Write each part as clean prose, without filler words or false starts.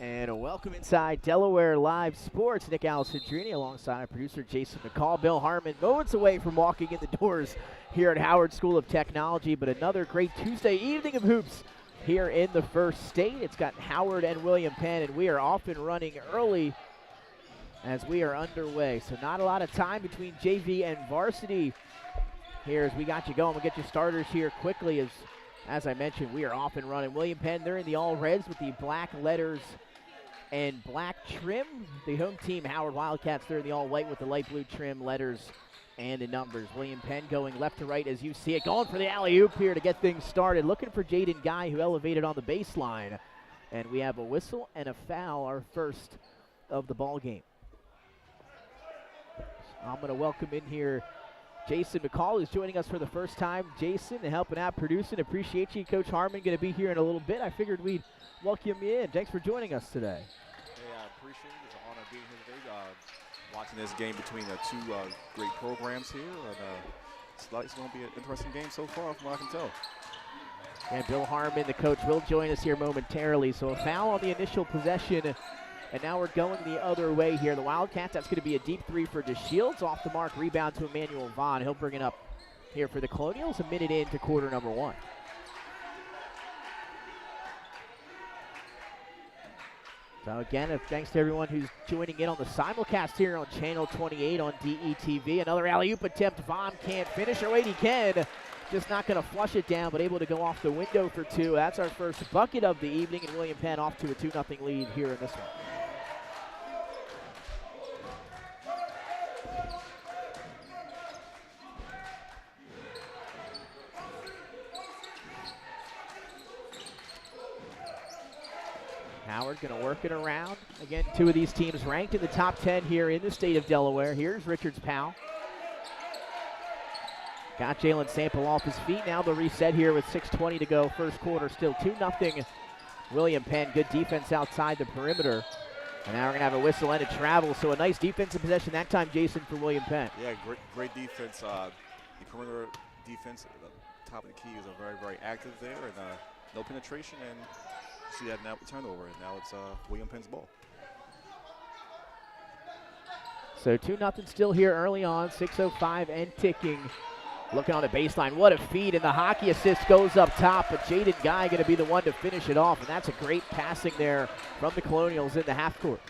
And welcome inside Delaware Live Sports. Nick Alessandrini alongside producer Jason McCall. Bill Harmon moments away from walking in the doors here at Howard School of Technology, but another great Tuesday evening of hoops here in the First State. It's got Howard and William Penn, and we are off and running early as we are underway. So not a lot of time between JV and varsity here as we got you going. We'll get you starters here quickly as I mentioned, we are off and running. William Penn, they're in the all reds with the black letters and black trim. The home team, Howard Wildcats, they're in the all white with the light blue trim, letters, and the numbers. William Penn going left to right as you see it. Going for the alley-oop here to get things started. Looking for Jaden Guy, who elevated on the baseline. And we have a whistle and a foul, our first of the ball game. I'm going to welcome in here Jason McCall, who's joining us for the first time. Jason, helping out, producing. Appreciate you. Coach Harmon going to be here in a little bit. I figured we'd welcome you in. Thanks for joining us today. Hey, I appreciate it. It's an honor being here today. Watching this game between the two great programs here. And, it's going to be an interesting game so far from what I can tell. And Bill Harmon, the coach, will join us here momentarily. So a foul on the initial possession. And now we're going the other way here. The Wildcats, that's going to be a deep three for DeShields. Off the mark, rebound to Emmanuel Vaughn. He'll bring it up here for the Colonials a minute into quarter number one. So again, thanks to everyone who's joining in on the simulcast here on Channel 28 on DETV. Another alley-oop attempt. Vaughn can't finish. Or wait, he can. Just not going to flush it down, but able to go off the window for two. That's our first bucket of the evening, and William Penn off to a 2-0 lead here in this one. Howard going to work it around. Again, two of these teams ranked in the top 10 here in the state of Delaware. Here's Richards Powell. Got Jalen Sample off his feet. Now the reset here with 6:20 to go. First quarter still 2-0 William Penn. Good defense outside the perimeter. And now we're going to have a whistle and a travel. So a nice defensive possession that time, Jason, for William Penn. Yeah, great defense. The perimeter defense, the top of the key is very, very active there. And no penetration. And see that now turnover, and now it's William Penn's ball. So 2-0 still here early on, 6:05 and ticking. Looking on the baseline, what a feed, and the hockey assist goes up top, but Jaden Guy going to be the one to finish it off, and that's a great passing there from the Colonials in the half court.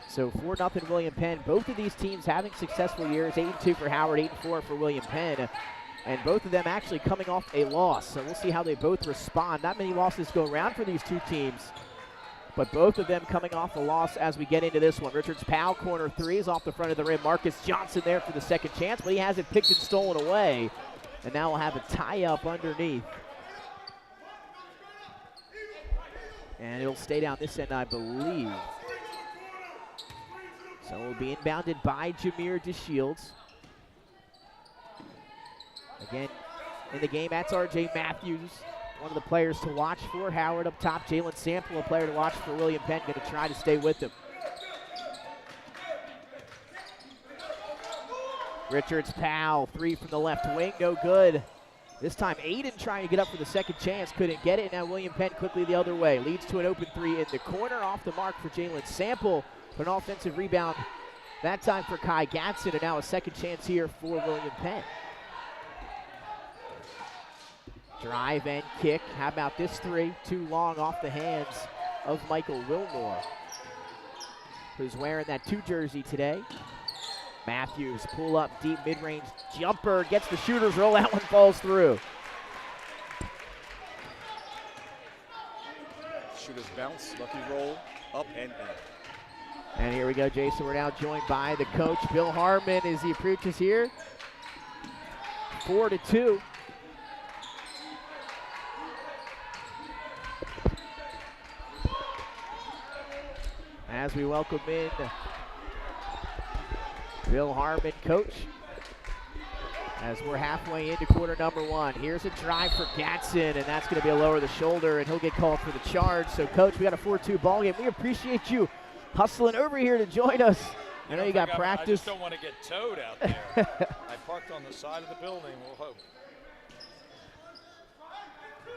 So 4-0 William Penn. Both of these teams having successful years, 8-2 for Howard, 8-4 for William Penn. And both of them actually coming off a loss. So we'll see how they both respond. Not many losses go around for these two teams, but both of them coming off a loss as we get into this one. Richards Powell, corner three, is off the front of the rim. Marcus Johnson there for the second chance, but he has it picked and stolen away. And now we'll have a tie-up underneath. And it'll stay down this end, I believe. So it will be inbounded by Jameer DeShields. Again, in the game, that's R.J. Matthews, one of the players to watch for. Howard up top, Jalen Sample, a player to watch for William Penn, going to try to stay with him. Richards Powell, three from the left wing, no good. This time Aiden trying to get up for the second chance, couldn't get it. Now William Penn quickly the other way. Leads to an open three in the corner, off the mark for Jalen Sample. But an offensive rebound, that time for Kai Gatson, and now a second chance here for William Penn. Drive and kick. How about this three? Too long off the hands of Michael Wilmore, who's wearing that 2 jersey today. Matthews, pull up deep mid-range jumper, gets the shooter's roll. That one falls through. Shooter's bounce, lucky roll, up and in. And here we go, Jason. We're now joined by the coach, Bill Harmon, as he approaches here. 4-2. As we welcome in Bill Harmon, coach, as we're halfway into quarter number one. Here's a drive for Gatson, and that's going to be a lower the shoulder, and he'll get called for the charge. So, Coach, we got a 4-2 ball game. We appreciate you hustling over here to join us. I know you got practice. I just don't want to get towed out there. I parked on the side of the building. We'll hope.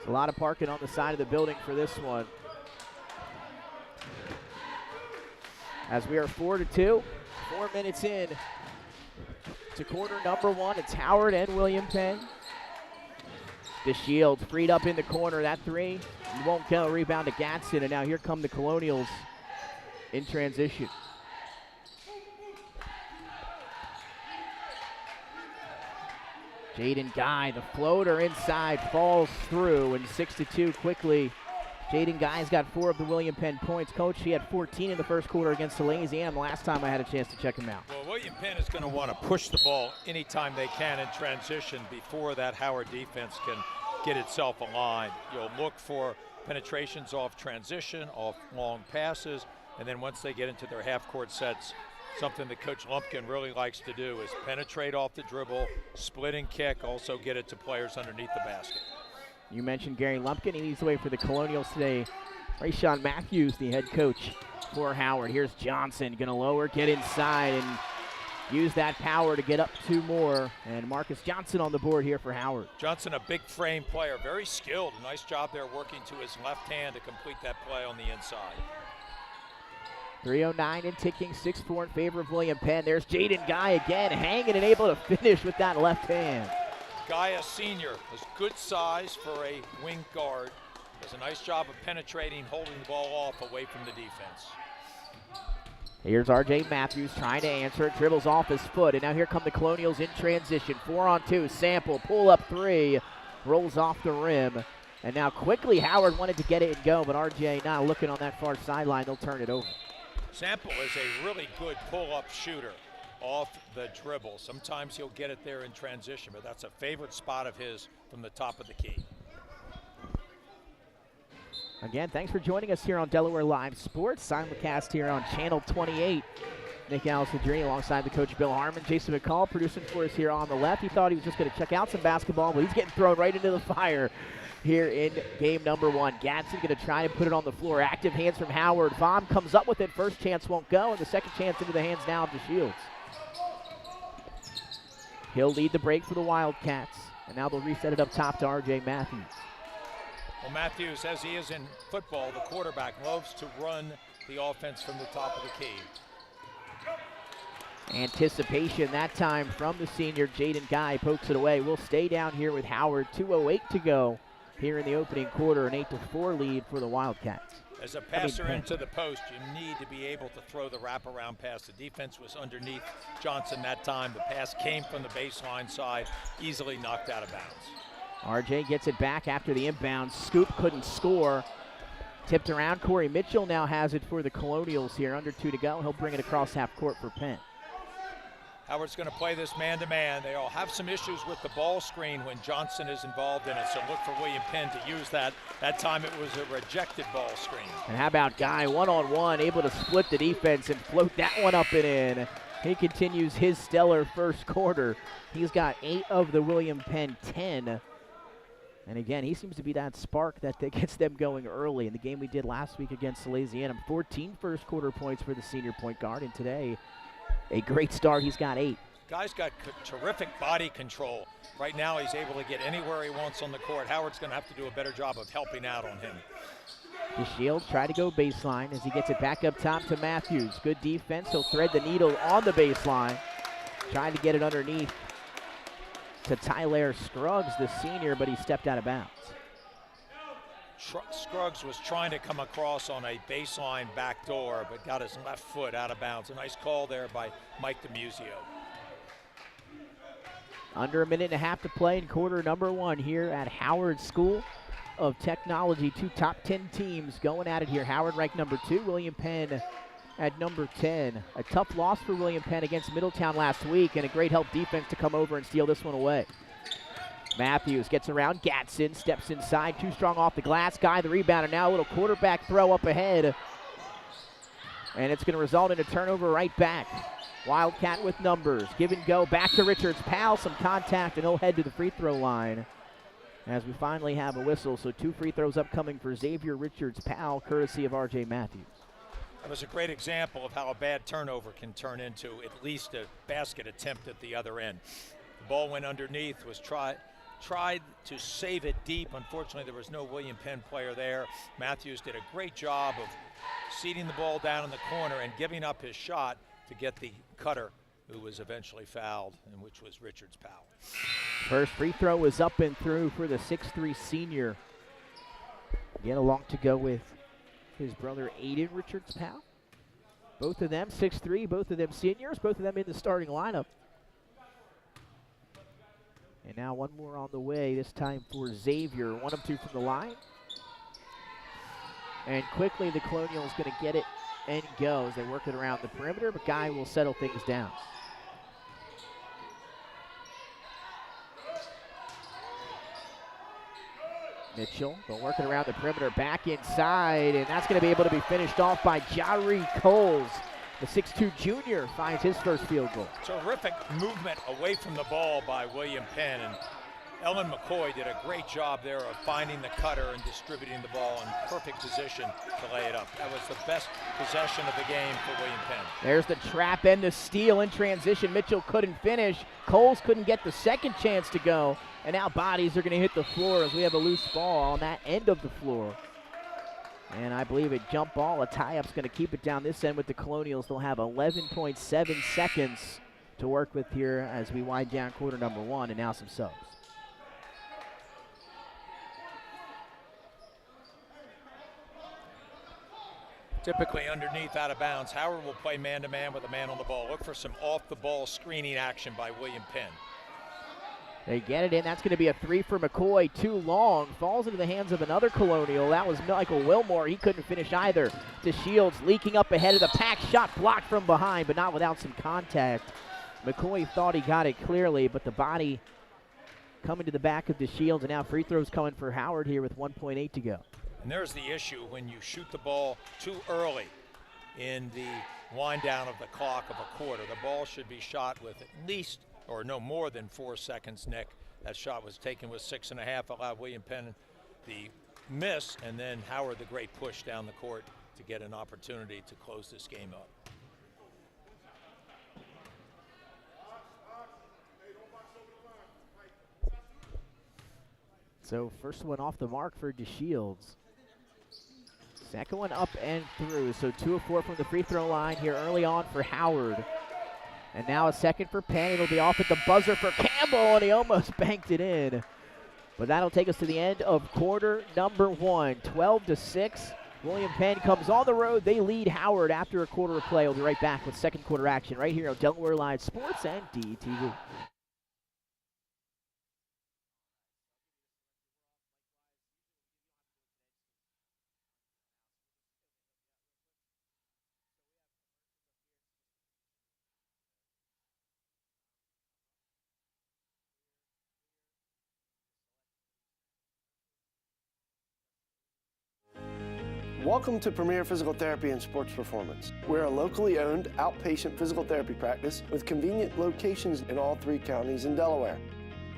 A lot of parking on the side of the building for this one. As we are 4-2, 4 minutes in to quarter number one. It's Howard and William Penn. DeShields freed up in the corner. That three won't go. Rebound to Gatson, and now here come the Colonials in transition. Jaden Guy, the floater inside, falls through, and 6-2 quickly. Jaden Guy's got 4 of the William Penn points. Coach, he had 14 in the first quarter against Louisiana last time I had a chance to check him out. Well, William Penn is going to want to push the ball anytime they can in transition before that Howard defense can get itself aligned. You'll look for penetrations off transition, off long passes, and then once they get into their half-court sets, something that Coach Lumpkin really likes to do is penetrate off the dribble, split and kick, also get it to players underneath the basket. You mentioned Gary Lumpkin. He leads the way for the Colonials today. Rayshawn Matthews, the head coach for Howard. Here's Johnson, going to lower, get inside, and use that power to get up 2 more. And Marcus Johnson on the board here for Howard. Johnson, a big frame player, very skilled. Nice job there working to his left hand to complete that play on the inside. 3:09 and ticking, 6-4 in favor of William Penn. There's Jaden Guy again, hanging and able to finish with that left hand. Guy, a senior, has good size for a wing guard. Does a nice job of penetrating, holding the ball off away from the defense. Here's R.J. Matthews trying to answer it, dribbles off his foot, and now here come the Colonials in transition. 4-on-2, Sample, pull up 3, rolls off the rim. And now quickly Howard wanted to get it and go, but R.J. now looking on that far sideline, they'll turn it over. Sample is a really good pull-up shooter off the dribble. Sometimes he'll get it there in transition, but that's a favorite spot of his from the top of the key. Again, thanks for joining us here on Delaware Live Sports. Simulcast here on Channel 28. Nick Alcindrini alongside the coach Bill Harmon. Jason McCall producing for us here on the left. He thought he was just going to check out some basketball, but he's getting thrown right into the fire here in game number one. Gatson going to try to put it on the floor. Active hands from Howard. Vom comes up with it. First chance won't go, and the second chance into the hands now of DeShields. He'll lead the break for the Wildcats, and now they'll reset it up top to R.J. Matthews. Well, Matthews, as he is in football, the quarterback loves to run the offense from the top of the key. Anticipation that time from the senior. Jaden Guy pokes it away. We'll stay down here with Howard. 2:08 to go here in the opening quarter. An 8-4 lead for the Wildcats. As a passer into the post, you need to be able to throw the wraparound pass. The defense was underneath Johnson that time. The pass came from the baseline side, easily knocked out of bounds. RJ gets it back after the inbound. Scoop couldn't score. Tipped around. Corey Mitchell now has it for the Colonials here. Under 2 to go. He'll bring it across half court for Penn. Howard's going to play this man-to-man. They all have some issues with the ball screen when Johnson is involved in it, so look for William Penn to use that. That time it was a rejected ball screen. And how about Guy, one-on-one, able to split the defense and float that one up and in. He continues his stellar first quarter. He's got 8 of the William Penn 10. And again, he seems to be that spark that gets them going early. In the game we did last week against Louisiana, 14 first quarter points for the senior point guard, and today a great start. He's got 8. Guy's got terrific body control. Right now he's able to get anywhere he wants on the court. Howard's going to have to do a better job of helping out on him. DeShields try to go baseline as he gets it back up top to Matthews. Good defense. He'll thread the needle on the baseline. Trying to get it underneath to Tyler Scruggs, the senior, but he stepped out of bounds. Scruggs was trying to come across on a baseline backdoor, but got his left foot out of bounds. A nice call there by Mike DiMuzio. Under a minute and a half to play in quarter number one here at Howard School of Technology. 2 top 10 teams going at it here. Howard ranked number 2, William Penn at number 10. A tough loss for William Penn against Middletown last week, and a great help defense to come over and steal this one away. Matthews gets around Gatson, steps inside, too strong off the glass. Guy the rebound, and now a little quarterback throw up ahead. And it's going to result in a turnover right back. Wildcat with numbers. Give and go back to Richards. Powell, some contact, and he'll head to the free throw line as we finally have a whistle. So 2 free throws upcoming for Xavier Richards Powell, courtesy of R.J. Matthews. That was a great example of how a bad turnover can turn into at least a basket attempt at the other end. The ball went underneath, was tried to save it deep. Unfortunately, there was no William Penn player there. Matthews did a great job of seating the ball down in the corner and giving up his shot to get the cutter, who was eventually fouled, and which was Richards' Powell. First free throw was up and through for the 6'3 senior. Again, along to go with his brother Aiden Richards Powell. Both of them 6'3", both of them seniors, both of them in the starting lineup. And now one more on the way, this time for Xavier. 1 of 2 from the line. And quickly the Colonials going to get it and go as they work it around the perimeter, but Guy will settle things down. Mitchell, they'll work it around the perimeter, back inside, and that's going to be able to be finished off by Jari Coles. The 6'2 junior finds his first field goal. Terrific movement away from the ball by William Penn, and Ellen McCoy did a great job there of finding the cutter and distributing the ball in perfect position to lay it up. That was the best possession of the game for William Penn. There's the trap and the steal in transition. Mitchell couldn't finish. Coles couldn't get the second chance to go. And now bodies are going to hit the floor as we have a loose ball on that end of the floor. And I believe a jump ball, a tie-up's going to keep it down this end with the Colonials. They'll have 11.7 seconds to work with here as we wind down quarter number 1, and now some subs. Typically underneath, out of bounds. Howard will play man-to-man with a man on the ball. Look for some off-the-ball screening action by William Penn. They get it in. That's going to be a 3 for McCoy. Too long. Falls into the hands of another Colonial. That was Michael Wilmore. He couldn't finish either. DeShields leaking up ahead of the pack. Shot blocked from behind, but not without some contact. McCoy thought he got it clearly, but the body coming to the back of DeShields, and now free throws coming for Howard here with 1.8 to go. And there's the issue when you shoot the ball too early in the wind down of the clock of a quarter. The ball should be shot with at least or no more than 4 seconds, Nick. That shot was taken with 6.5, allowed William Penn the miss, and then Howard the great push down the court to get an opportunity to close this game up. So first one off the mark for DeShields. Second one up and through. So 2 of 4 from the free throw line here early on for Howard. And now a second for Penn. It'll be off at the buzzer for Campbell, and he almost banked it in. But that'll take us to the end of quarter number 1, 12-6. William Penn comes on the road. They lead Howard after a quarter of play. We'll be right back with second quarter action right here on Delaware Live Sports and DTV. Welcome to Premier Physical Therapy and Sports Performance. We're a locally owned outpatient physical therapy practice with convenient locations in all 3 counties in Delaware.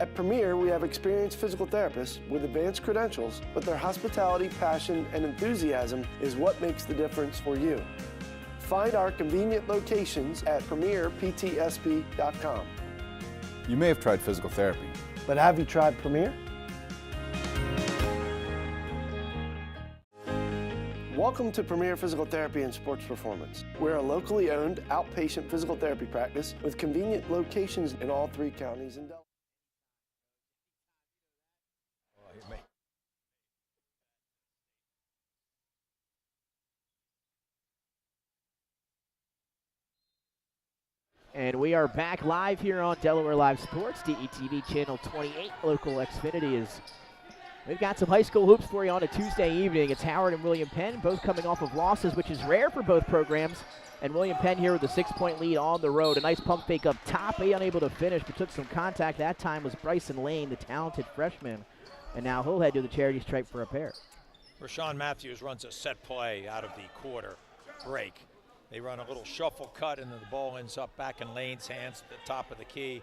At Premier, we have experienced physical therapists with advanced credentials, but their hospitality, passion, and enthusiasm is what makes the difference for you. Find our convenient locations at premierptsp.com. You may have tried physical therapy, But have you tried Premier? Welcome to Premier Physical Therapy and Sports Performance. We're a locally owned outpatient physical therapy practice with convenient locations in all 3 counties in Delaware. And we are back live here on Delaware Live Sports, DETV Channel 28. Local Xfinity is. We've got some high school hoops for you on a Tuesday evening. It's Howard and William Penn, both coming off of losses, which is rare for both programs. And William Penn here with a 6-point lead on the road. A nice pump fake up top. He unable to finish, but took some contact. That time was Bryson Lane, the talented freshman. And now he'll head to the charity stripe for a pair. Rashawn Matthews runs a set play out of the quarter break. They run a little shuffle cut, and then the ball ends up back in Lane's hands at the top of the key.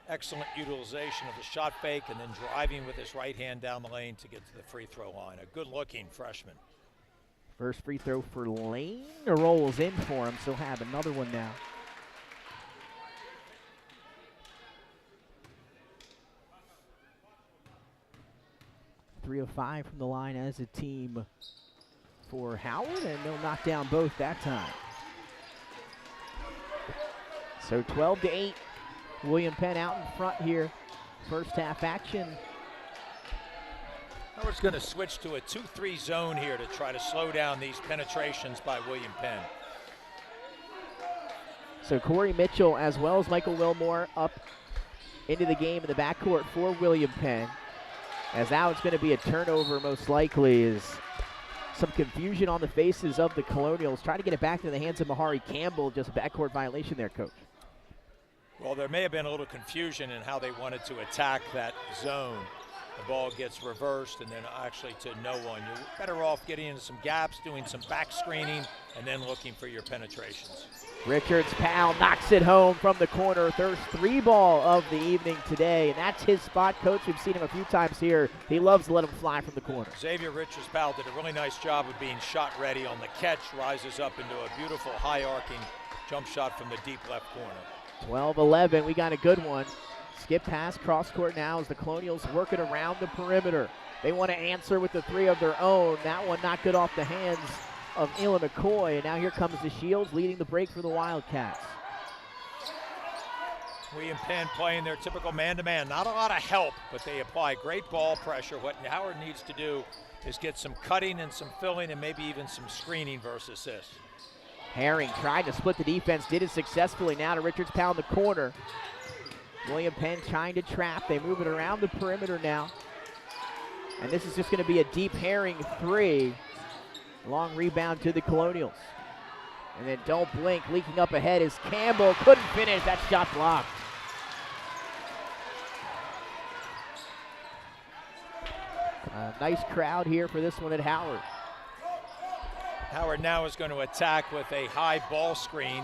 Excellent utilization of the shot fake and then driving with his right hand down the lane to get to the free throw line. A good-looking freshman. First free throw for Lane rolls in for him, so he'll have another one now. 3 of 5 from the line as a team for Howard, and they'll knock down both that time. So 12-8, William Penn out in front here. First half action. Howard's going to switch to a 2-3 zone here to try to slow down these penetrations by William Penn. So Corey Mitchell as well as Michael Wilmore up into the game in the backcourt for William Penn. As now it's going to be a turnover most likely, is some confusion on the faces of the Colonials. Trying to get it back into the hands of Mahari Campbell. Just a backcourt violation there, Coach. Well, there may have been a little confusion in how they wanted to attack that zone. The ball gets reversed and then actually to no one. You're better off getting into some gaps, doing some back screening, and then looking for your penetrations. Richards Powell knocks it home from the corner. First 3 ball of the evening today, and that's his spot, Coach. We've seen him a few times here. He loves to let him fly from the corner. Xavier Richards Powell did a really nice job of being shot ready on the catch, rises up into a beautiful high arcing jump shot from the deep left corner. 12-11, we got a good one. Skip pass, cross court now as the Colonials work it around the perimeter. They want to answer with the 3 of their own. That one not good off the hands of Ela McCoy. And now here comes the Shields leading the break for the Wildcats. William Penn playing their typical man-to-man. Not a lot of help, but they apply great ball pressure. What Howard needs to do is get some cutting and some filling and maybe even some screening versus this. Herring tried to split the defense, did it successfully. Now to Richards Powell in the corner. William Penn trying to trap. They move it around the perimeter now. And this is just going to be a deep Herring 3. Long rebound to the Colonials. And then don't blink, leaking up ahead is Campbell. Couldn't finish, that shot blocked. A nice crowd here for this one at Howard. Howard now is going to attack with a high ball screen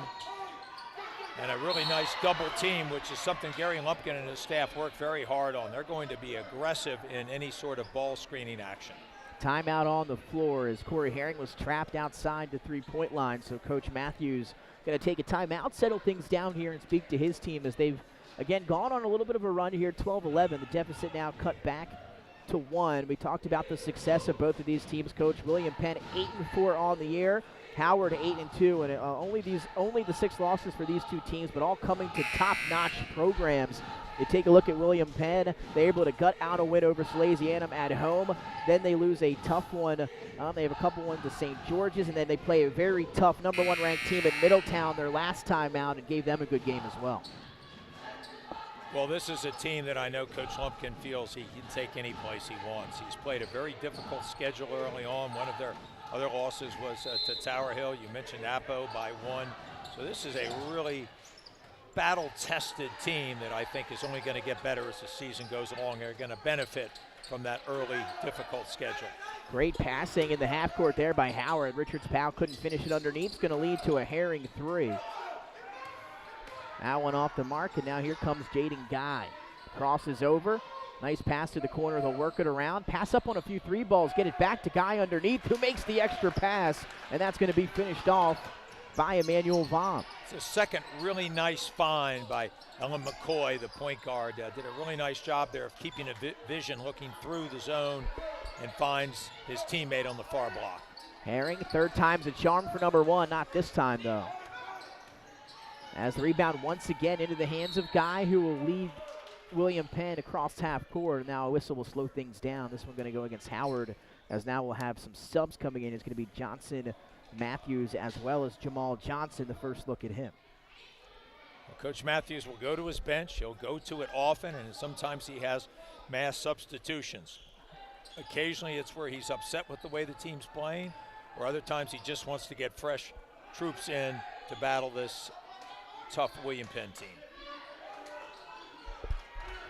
and a really nice double team, which is something Gary Lumpkin and his staff work very hard on. They're going to be aggressive in any sort of ball screening action. Timeout on the floor as Corey Herring was trapped outside the three-point line. So Coach Matthews going to take a timeout, settle things down here, and speak to his team as they've, again, gone on a little bit of a run here, 12-11. The deficit now cut back to 1. We talked about the success of both of these teams, Coach. William Penn 8-4 on the year. Howard 8-2, and only the 6 losses for these 2 teams, but all coming to top-notch programs. You take a look at William Penn. They're able to gut out a win over Salesianum at home. Then they lose a tough one. They have a couple ones to St. George's, and then they play a very tough number 1 ranked team in Middletown their last time out and gave them a good game as well. Well, this is a team that I know Coach Lumpkin feels he can take any place he wants. He's played a very difficult schedule early on. One of their other losses was to Tower Hill. You mentioned Apo by 1. So this is a really battle-tested team that I think is only going to get better as the season goes along. They're going to benefit from that early difficult schedule. Great passing in the half court there by Howard. Richards Powell couldn't finish it underneath. It's going to lead to a Herring 3. That one off the mark, and now here comes Jaden Guy. Crosses over. Nice pass to the corner. They'll work it around. Pass up on a few 3 balls. Get it back to Guy underneath, who makes the extra pass, and that's going to be finished off by Emmanuel Vaughan. It's a second really nice find by Ellen McCoy, the point guard. Did a really nice job there of keeping a vision, looking through the zone, and finds his teammate on the far block. Herring, 3rd time's a charm for number 1. Not this time, though. As the rebound once again into the hands of Guy, who will lead William Penn across half court. Now a whistle will slow things down. This one going to go against Howard, as now we'll have some subs coming in. It's going to be Johnson, Matthews, as well as Jamal Johnson. The first look at him. Well, Coach Matthews will go to his bench. He'll go to it often, and sometimes he has mass substitutions. Occasionally it's where he's upset with the way the team's playing, or other times he just wants to get fresh troops in to battle this tough William Penn team.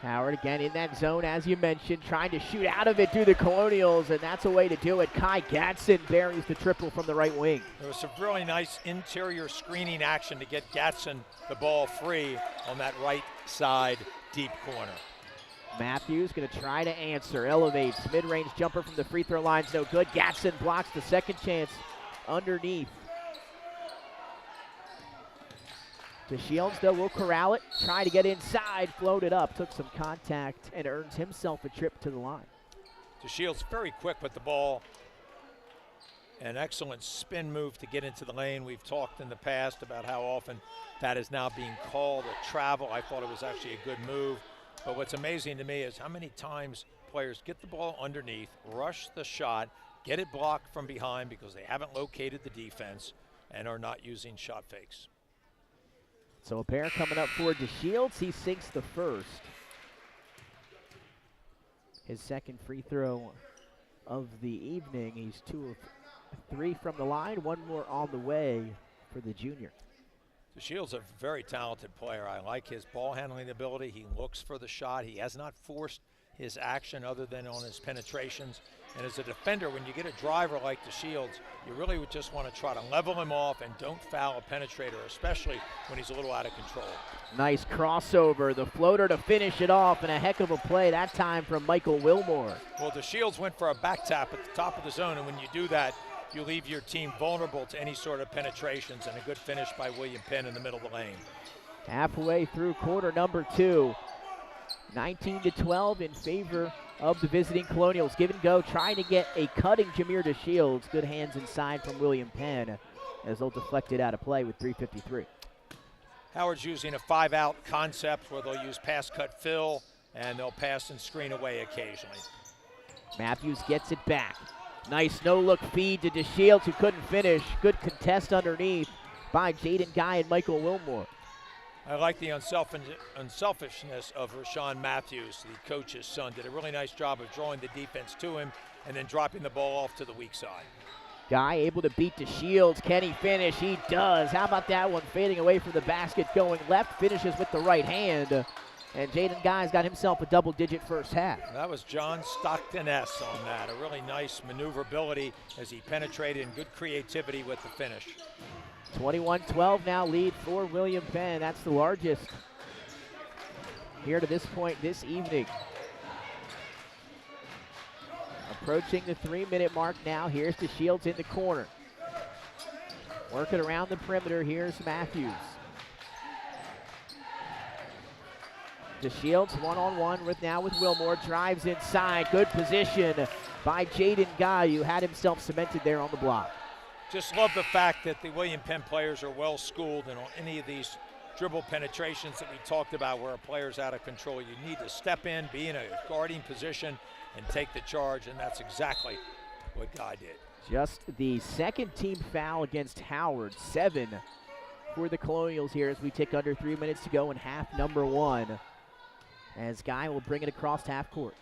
Howard again in that zone, as you mentioned, trying to shoot out of it through the Colonials, and that's a way to do it. Kai Gatson buries the triple from the right wing. There was some really nice interior screening action to get Gatson the ball free on that right side deep corner. Matthews going to try to answer, elevates, mid-range jumper from the free throw line's no good. Gatson blocks the second chance underneath. DeShields, though, will corral it, try to get inside, float it up, took some contact, and earns himself a trip to the line. DeShields very quick with the ball. An excellent spin move to get into the lane. We've talked in the past about how often that is now being called a travel. I thought it was actually a good move. But what's amazing to me is how many times players get the ball underneath, rush the shot, get it blocked from behind because they haven't located the defense and are not using shot fakes. So a pair coming up for DeShields. He sinks the first. His second free throw of the evening. He's 2 of 3 from the line, one more on the way for the junior. DeShields a very talented player. I like his ball handling ability. He looks for the shot. He has not forced his action other than on his penetrations. And as a defender, when you get a driver like DeShields, you really would just want to try to level him off and don't foul a penetrator, especially when he's a little out of control. Nice crossover, the floater to finish it off, and a heck of a play that time from Michael Wilmore. Well, DeShields went for a back tap at the top of the zone, and when you do that, you leave your team vulnerable to any sort of penetrations, and a good finish by William Penn in the middle of the lane. Halfway through quarter number 2. 19-12 in favor of the visiting Colonials. Give and go, trying to get a cutting Jameer DeShields. Good hands inside from William Penn as they'll deflect it out of play with 3:53. Howard's using a 5-out concept where they'll use pass, cut, fill, and they'll pass and screen away occasionally. Matthews gets it back. Nice no-look feed to DeShields, who couldn't finish. Good contest underneath by Jaden Guy and Michael Wilmore. I like the unselfishness of Rashawn Matthews, the coach's son. Did a really nice job of drawing the defense to him and then dropping the ball off to the weak side. Guy able to beat DeShields. Can he finish? He does. How about that one fading away from the basket, going left, finishes with the right hand. And Jaden Guy's got himself a double-digit first half. That was John Stockton-esque on that. A really nice maneuverability as he penetrated and good creativity with the finish. 21-12 now lead for William Penn. That's the largest here to this point this evening. Approaching the 3-minute mark now. Here's DeShields in the corner. Working around the perimeter. Here's Matthews. DeShields one-on-one with Wilmore. Drives inside. Good position by Jaden Guy, who had himself cemented there on the block. Just love the fact that the William Penn players are well schooled, and on any of these dribble penetrations that we talked about where a player's out of control, you need to step in, be in a guarding position, and take the charge, and that's exactly what Guy did. Just the second team foul against Howard. 7 for the Colonials here as we tick under 3 minutes to go in half number 1. As Guy will bring it across half court.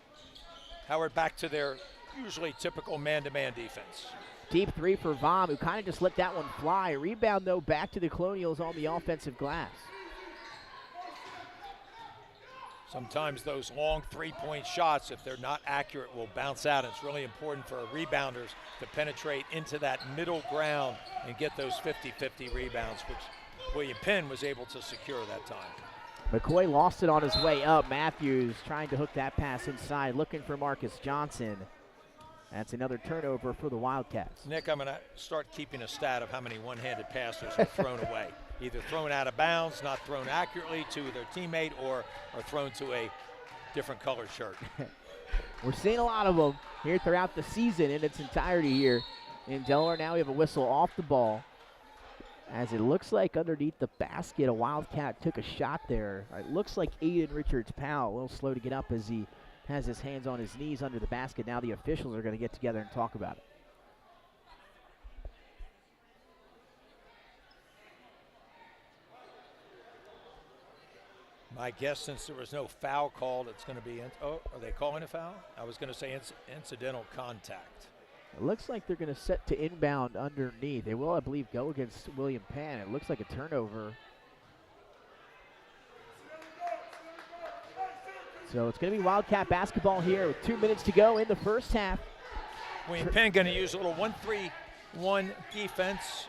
Howard back to their usually typical man-to-man defense. Deep 3 for Vom, who kind of just let that one fly. Rebound, though, back to the Colonials on the offensive glass. Sometimes those long three-point shots, if they're not accurate, will bounce out. It's really important for rebounders to penetrate into that middle ground and get those 50-50 rebounds, which William Penn was able to secure that time. McCoy lost it on his way up. Matthews trying to hook that pass inside, looking for Marcus Johnson. That's another turnover for the Wildcats. Nick, I'm going to start keeping a stat of how many one-handed passes are thrown away. Either thrown out of bounds, not thrown accurately to their teammate, or thrown to a different colored shirt. We're seeing a lot of them here throughout the season in its entirety here in Delaware. Now we have a whistle off the ball. As it looks like underneath the basket, a Wildcat took a shot there. It looks like Aiden Richards-Powell, a little slow to get up as he has his hands on his knees under the basket. Now the officials are going to get together and talk about it. My guess, since there was no foul called, it's going to be, are they calling a foul? I was going to say incidental contact. It looks like they're going to set to inbound underneath. They will, I believe, go against William Penn. It looks like a turnover. So it's going to be Wildcat basketball here with 2 minutes to go in the first half. William Penn going to use a little 1-3-1 defense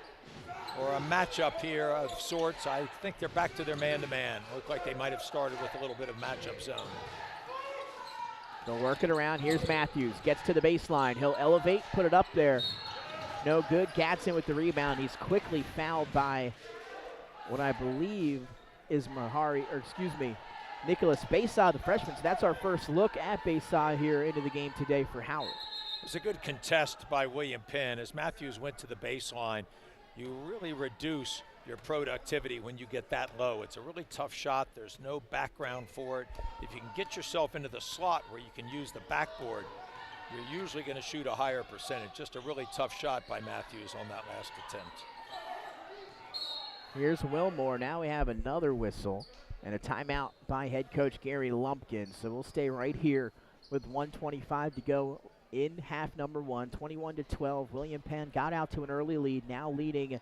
or a matchup here of sorts. I think they're back to their man-to-man. Look like they might have started with a little bit of matchup zone. They'll work it around. Here's Matthews. Gets to the baseline. He'll elevate, put it up there. No good. Gadsden with the rebound. He's quickly fouled by what I believe is Nicholas Bayside, the freshman. So that's our first look at Bayside here into the game today for Howard. It was a good contest by William Penn. As Matthews went to the baseline, you really reduce your productivity when you get that low. It's a really tough shot. There's no background for it. If you can get yourself into the slot where you can use the backboard, you're usually going to shoot a higher percentage. Just a really tough shot by Matthews on that last attempt. Here's Wilmore. Now we have another whistle and a timeout by head coach Gary Lumpkin. So we'll stay right here with 1:25 to go in half number one. 21-12. William Penn got out to an early lead, now leading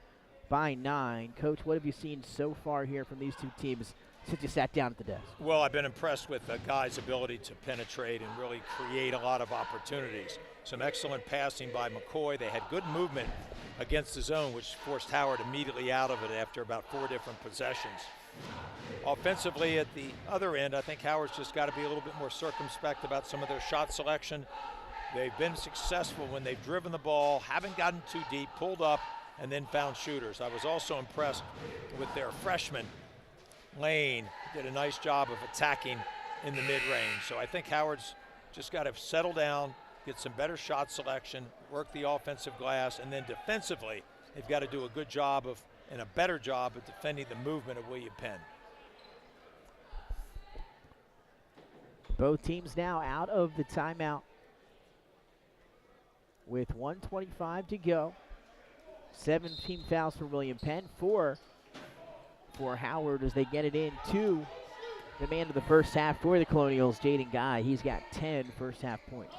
by 9. Coach, what have you seen so far here from these two teams since you sat down at the desk? Well, I've been impressed with the guys' ability to penetrate and really create a lot of opportunities. Some excellent passing by McCoy. They had good movement against the zone, which forced Howard immediately out of it after about 4 different possessions. Offensively, at the other end, I think Howard's just got to be a little bit more circumspect about some of their shot selection. They've been successful when they've driven the ball, haven't gotten too deep, pulled up, and then found shooters. I was also impressed with their freshman, Lane. Did a nice job of attacking in the mid-range. So I think Howard's just got to settle down, get some better shot selection, work the offensive glass, and then defensively, they've got to do a good job of and a better job of defending the movement of William Penn. Both teams now out of the timeout with 1:25 to go. 7 team fouls for William Penn, 4 for Howard as they get it in to the man of the first half for the Colonials, Jaden Guy. He's got 10 first half points.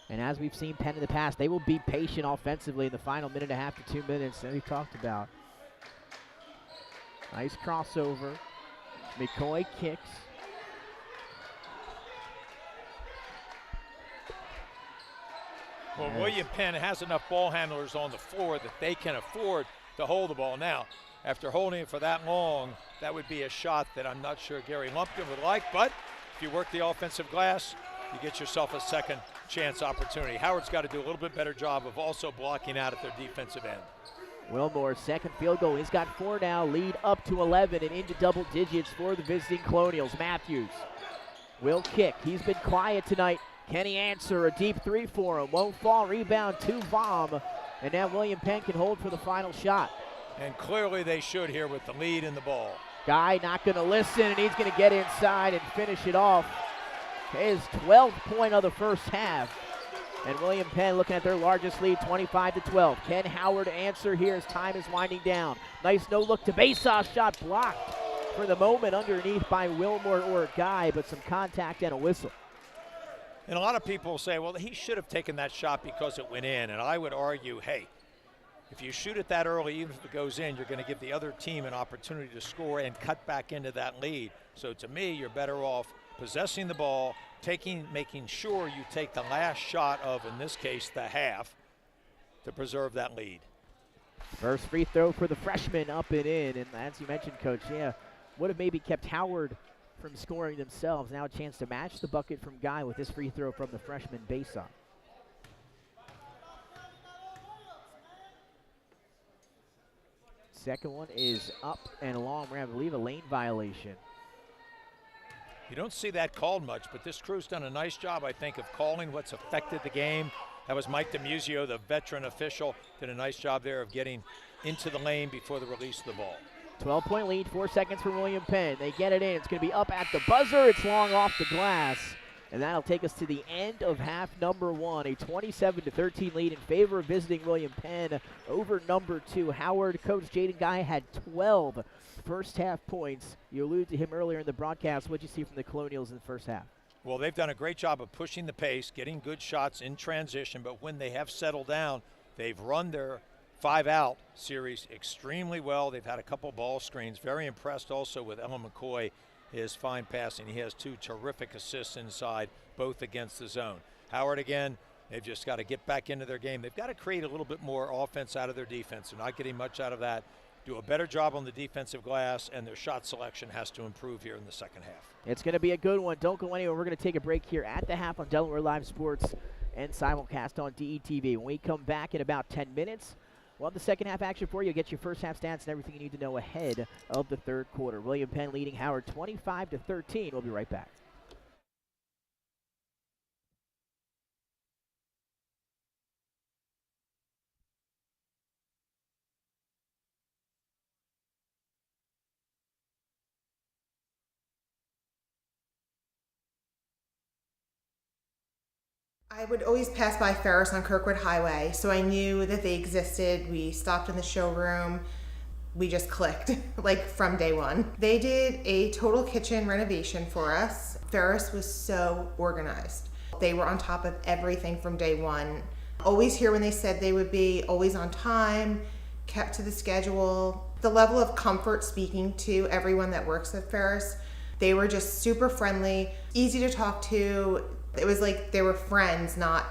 And as we've seen Penn in the past, they will be patient offensively in the final minute and a half to 2 minutes that we talked about. Nice crossover. McCoy kicks. Well, William Penn has enough ball handlers on the floor that they can afford to hold the ball. Now, after holding it for that long, that would be a shot that I'm not sure Gary Lumpkin would like, but if you work the offensive glass, you get yourself a second chance opportunity. Howard's got to do a little bit better job of also blocking out at their defensive end. Wilmore's second field goal. He's got 4 now, lead up to 11 and into double digits for the visiting Colonials. Matthews will kick. He's been quiet tonight. Can he answer? A deep 3 for him. Won't fall. Rebound to Vom. And now William Penn can hold for the final shot. And clearly they should here with the lead in the ball. Guy not going to listen, and he's going to get inside and finish it off. His 12th point of the first half. And William Penn looking at their largest lead, 25-12. Can Howard answer here as time is winding down? Nice no-look to Bayside, shot blocked for the moment underneath by Wilmore or Guy, but some contact and a whistle. And a lot of people say, well, he should have taken that shot because it went in. And I would argue, hey, if you shoot it that early, even if it goes in, you're going to give the other team an opportunity to score and cut back into that lead. So to me, you're better off possessing the ball, making sure you take the last shot of, in this case, the half, to preserve that lead. First free throw for the freshman, up and in. And as you mentioned, Coach, would have maybe kept Howard from scoring themselves. Now a chance to match the bucket from Guy with this free throw from the freshman Bayside. Second one is up and long. We're going to believe a lane violation. You don't see that called much, but this crew's done a nice job, I think, of calling what's affected the game. That was Mike DiMuzio, the veteran official, did a nice job there of getting into the lane before the release of the ball. 12-point lead, 4 seconds for William Penn. They get it in. It's going to be up at the buzzer. It's long off the glass. And that'll take us to the end of half number one. A 27-13 lead in favor of visiting William Penn over number 2. Howard, Coach Jaden Guy had 12 first half points. You alluded to him earlier in the broadcast. What did you see from the Colonials in the first half? Well, they've done a great job of pushing the pace, getting good shots in transition, but when they have settled down, they've run their 5-out series extremely well. They've had a couple ball screens. Very impressed also with Ellen McCoy, his fine passing. He has 2 terrific assists inside, both against the zone. Howard, again, they've just got to get back into their game. They've got to create a little bit more offense out of their defense. They're not getting much out of that. Do a better job on the defensive glass, and their shot selection has to improve here in the second half. It's going to be a good one. Don't go anywhere. We're going to take a break here at the half on Delaware Live Sports and simulcast on DETV. When we come back in about 10 minutes, We'll have the second half action for you. Get your first half stats and everything you need to know ahead of the third quarter. William Penn leading Howard 25-13. We'll be right back. I would always pass by Ferris on Kirkwood Highway, so I knew that they existed. We stopped in the showroom. We just clicked, like from day one. They did a total kitchen renovation for us. Ferris was so organized. They were on top of everything from day one. Always here when they said they would be, always on time, kept to the schedule. The level of comfort speaking to everyone that works at Ferris, they were just super friendly, easy to talk to. It was like they were friends, not,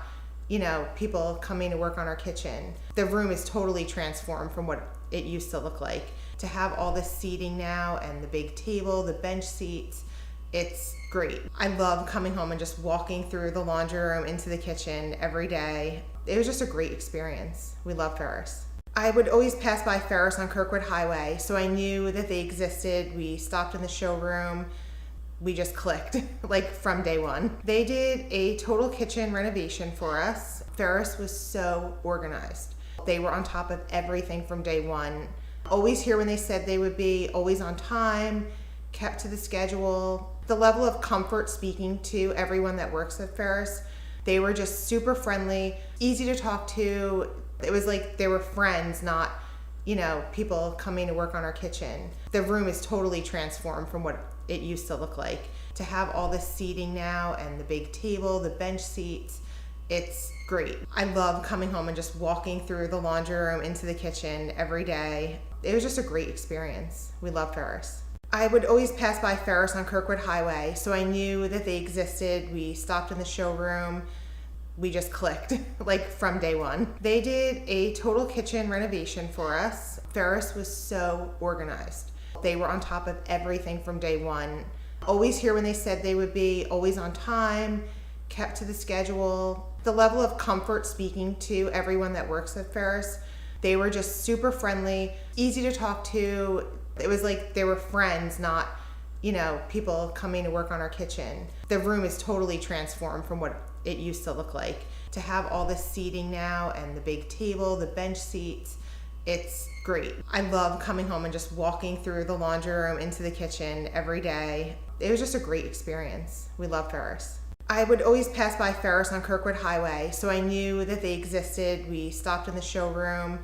people coming to work on our kitchen. The room is totally transformed from what it used to look like. To have all this seating now and the big table, the bench seats, it's great. I love coming home and just walking through the laundry room into the kitchen every day. It was just a great experience. We love Ferris. I would always pass by Ferris on Kirkwood Highway, so I knew that they existed. We stopped in the showroom. We just clicked, like from day one. They did a total kitchen renovation for us. Ferris was so organized. They were on top of everything from day one. Always here when they said they would be, always on time, kept to the schedule. The level of comfort speaking to everyone that works at Ferris, they were just super friendly, easy to talk to. It was like they were friends, not, people coming to work on our kitchen. The room is totally transformed from what it used to look like. To have all this seating now and the big table, the bench seats, it's great. I love coming home and just walking through the laundry room into the kitchen every day. It was just a great experience. We love Ferris. I would always pass by Ferris on Kirkwood Highway, so I knew that they existed. We stopped in the showroom. We just clicked, like from day one. They did a total kitchen renovation for us. Ferris was so organized. They were on top of everything from day one. Always here when they said they would be, always on time, kept to the schedule. The level of comfort speaking to everyone that works at Ferris, they were just super friendly, easy to talk to. It was like they were friends, not, people coming to work on our kitchen. The room is totally transformed from what it used to look like. To have all this seating now and the big table, the bench seats, it's great. I love coming home and just walking through the laundry room into the kitchen every day. It was just a great experience. We love Ferris. I would always pass by Ferris on Kirkwood Highway, so I knew that they existed. We stopped in the showroom.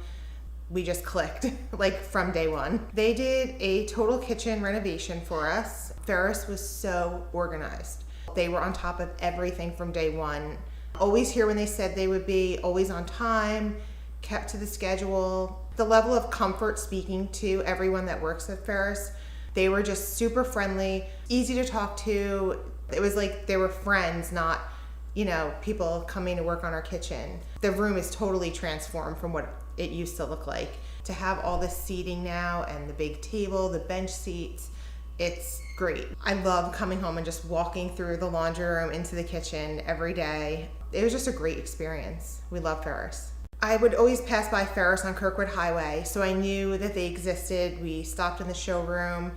We just clicked, like from day one. They did a total kitchen renovation for us. Ferris was so organized. They were on top of everything from day one. Always here when they said they would be, always on time, kept to the schedule. The level of comfort speaking to everyone that works at Ferris, they were just super friendly, easy to talk to. It was like they were friends, not, people coming to work on our kitchen. The room is totally transformed from what it used to look like. To have all this seating now and the big table, the bench seats, it's great. I love coming home and just walking through the laundry room into the kitchen every day. It was just a great experience. We love Ferris. I would always pass by Ferris on Kirkwood Highway, so I knew that they existed. We stopped in the showroom.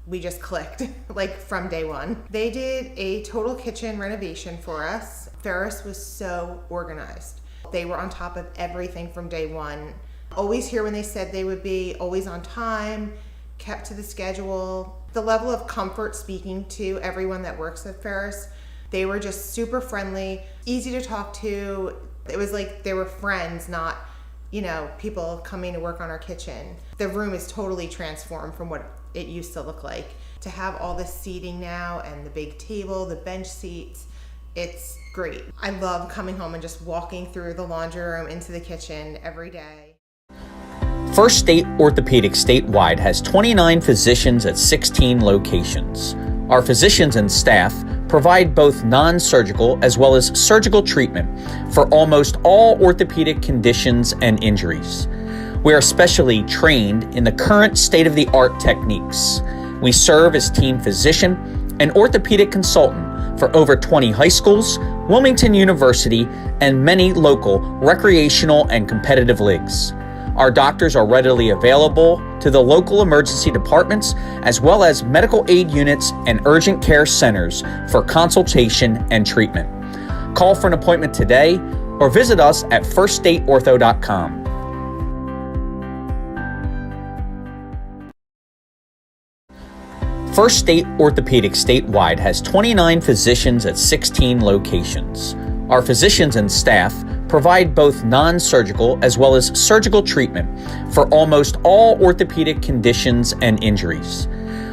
We just clicked, like from day one. They did a total kitchen renovation for us. Ferris was so organized. They were on top of everything from day one. Always here when they said they would be, always on time, kept to the schedule. The level of comfort speaking to everyone that works at Ferris, they were just super friendly, easy to talk to. It was like they were friends, not, people coming to work on our kitchen. The room is totally transformed from what it used to look like. To have all this seating now and the big table, the bench seats, it's great. I love coming home and just walking through the laundry room into the kitchen every day. First State Orthopedic statewide has 29 physicians at 16 locations. Our physicians and staff provide both non-surgical as well as surgical treatment for almost all orthopedic conditions and injuries. We are specially trained in the current state-of-the-art techniques. We serve as team physician and orthopedic consultant for over 20 high schools, Wilmington University, and many local recreational and competitive leagues. Our doctors are readily available to the local emergency departments as well as medical aid units and urgent care centers for consultation and treatment. Call for an appointment today or visit us at firststateortho.com. First State Orthopedic statewide has 29 physicians at 16 locations. Our physicians and staff provide both non-surgical as well as surgical treatment for almost all orthopedic conditions and injuries.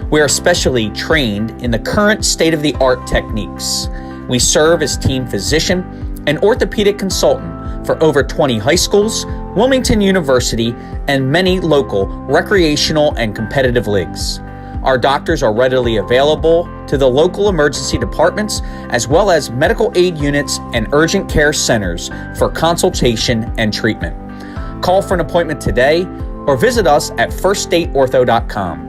We are specially trained in the current state-of-the-art techniques. We serve as team physician and orthopedic consultant for over 20 high schools, Wilmington University, and many local recreational and competitive leagues. Our doctors are readily available to the local emergency departments as well as medical aid units and urgent care centers for consultation and treatment. Call for an appointment today or visit us at firststateortho.com.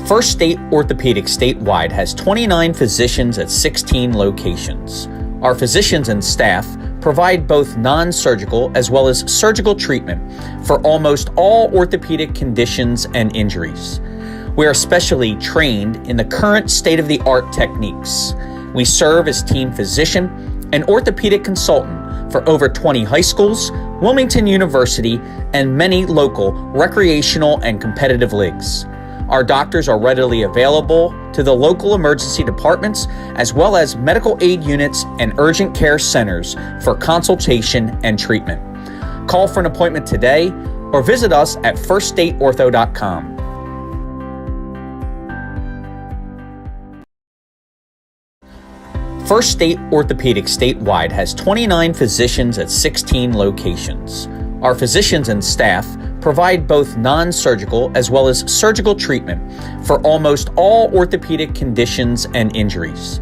First State Orthopedic statewide has 29 physicians at 16 locations. Our physicians and staff provide both non-surgical as well as surgical treatment for almost all orthopedic conditions and injuries. We are specially trained in the current state-of-the-art techniques. We serve as team physician and orthopedic consultant for over 20 high schools, Wilmington University, and many local recreational and competitive leagues. Our doctors are readily available to the local emergency departments as well as medical aid units and urgent care centers for consultation and treatment. Call for an appointment today or visit us at firststateortho.com. First State Orthopedic statewide has 29 physicians at 16 locations. Our physicians and staff provide both non-surgical as well as surgical treatment for almost all orthopedic conditions and injuries.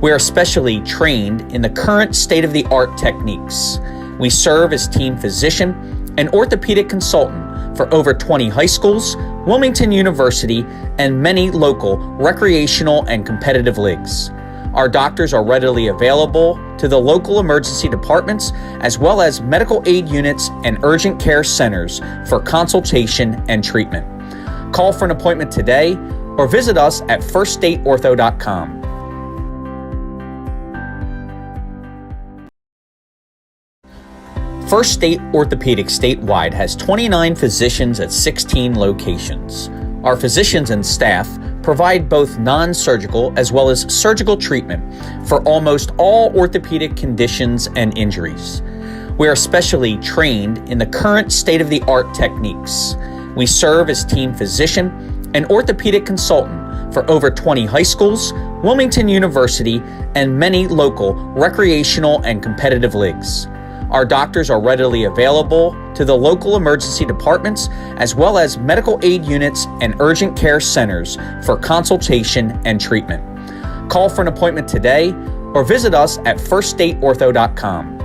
We are specially trained in the current state-of-the-art techniques. We serve as team physician and orthopedic consultant for over 20 high schools, Wilmington University, and many local recreational and competitive leagues. Our doctors are readily available to the local emergency departments as well as medical aid units and urgent care centers for consultation and treatment. Call for an appointment today or visit us at firststateortho.com. First State Orthopedic statewide has 29 physicians at 16 locations. Our physicians and staff provide both non-surgical as well as surgical treatment for almost all orthopedic conditions and injuries. We are specially trained in the current state-of-the-art techniques. We serve as team physician and orthopedic consultant for over 20 high schools, Wilmington University, and many local recreational and competitive leagues. Our doctors are readily available to the local emergency departments as well as medical aid units and urgent care centers for consultation and treatment. Call for an appointment today or visit us at firststateortho.com.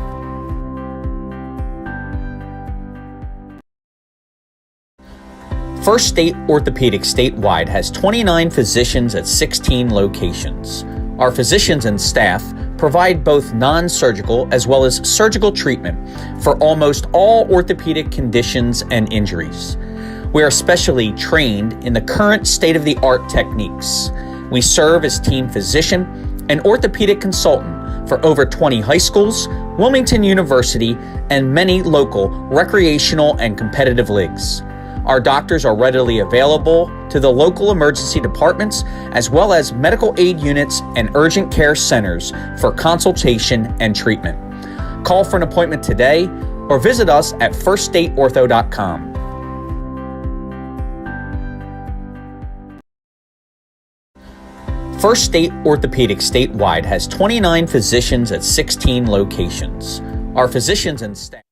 First State Orthopedic statewide has 29 physicians at 16 locations. Our physicians and staff provide both non-surgical as well as surgical treatment for almost all orthopedic conditions and injuries. We are specially trained in the current state-of-the-art techniques. We serve as team physician and orthopedic consultant for over 20 high schools, Wilmington University, and many local recreational and competitive leagues. Our doctors are readily available to the local emergency departments as well as medical aid units and urgent care centers for consultation and treatment. Call for an appointment today or visit us at firststateortho.com. First State Orthopedic statewide has 29 physicians at 16 locations. Our physicians and staff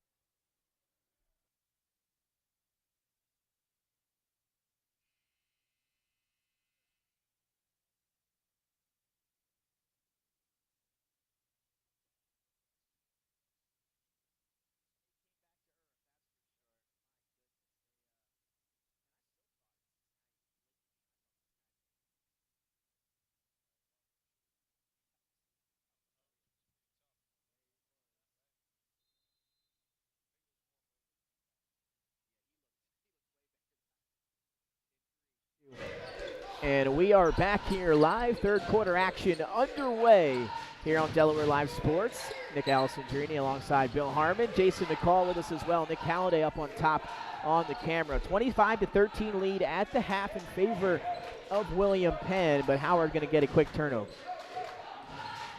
And we are back here live, third quarter action underway here on Delaware Live Sports. Nick Alessandrini alongside Bill Harmon. Jason McCall with us as well. Nick Halliday up on top on the camera. 25-13 lead at the half in favor of William Penn, but Howard going to get a quick turnover.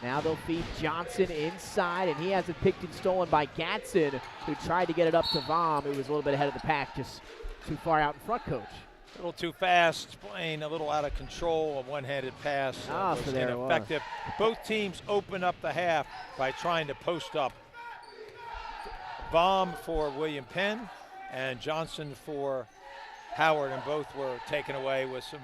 Now they'll feed Johnson inside, and he has it picked and stolen by Gatson, who tried to get it up to Vom, who was a little bit ahead of the pack, just too far out in front, Coach. A little too fast, playing a little out of control. A one-handed pass was ineffective. Both teams open up the half by trying to post up. Vom for William Penn and Johnson for Howard, and both were taken away with some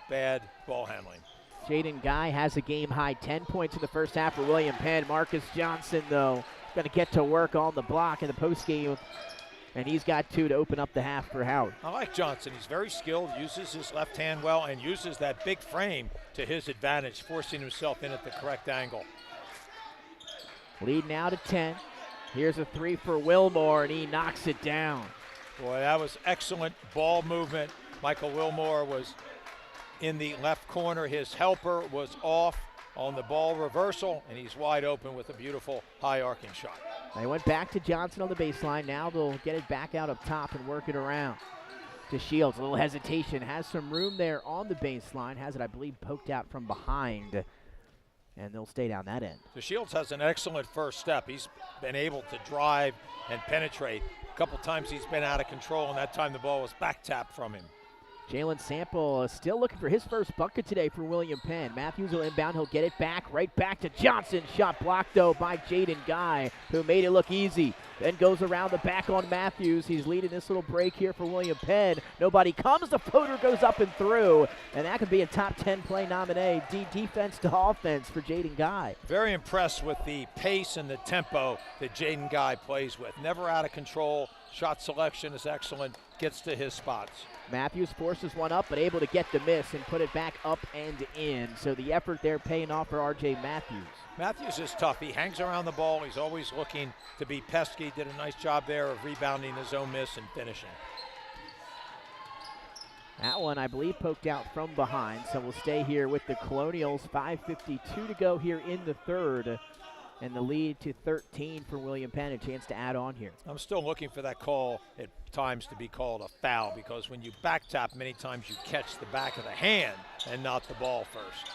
bad ball handling. Jaden Guy has a game-high 10 points in the first half for William Penn. Marcus Johnson, though, going to get to work on the block in the postgame, and he's got 2 to open up the half for Howard. I like Johnson. He's very skilled, uses his left hand well, and uses that big frame to his advantage, forcing himself in at the correct angle. Lead now to 10. Here's a 3 for Wilmore, and he knocks it down. Boy, that was excellent ball movement. Michael Wilmore was in the left corner. His helper was off on the ball reversal, and he's wide open with a beautiful high arcing shot. They went back to Johnson on the baseline. Now they'll get it back out up top and work it around to Shields. A little hesitation. Has some room there on the baseline. Has it, I believe, poked out from behind. And they'll stay down that end. So Shields has an excellent first step. He's been able to drive and penetrate. A couple times he's been out of control, and that time the ball was back tapped from him. Jalen Sample still looking for his first bucket today for William Penn. Matthews will inbound. He'll get it back, right back to Johnson. Shot blocked, though, by Jaden Guy, who made it look easy. Then goes around the back on Matthews. He's leading this little break here for William Penn. Nobody comes. The floater goes up and through, and that could be a top 10 play nominee. Defense to offense for Jaden Guy. Very impressed with the pace and the tempo that Jaden Guy plays with. Never out of control. Shot selection is excellent. Gets to his spots. Matthews forces one up, but able to get the miss and put it back up and in. So the effort there paying off for R.J. Matthews. Matthews is tough. He hangs around the ball. He's always looking to be pesky. Did a nice job there of rebounding his own miss and finishing. That one, I believe, poked out from behind. So we'll stay here with the Colonials. 5:52 to go here in the third. And the lead to 13 for William Penn, a chance to add on here. I'm still looking for that call at times to be called a foul, because when you back tap, many times you catch the back of the hand and not the ball first.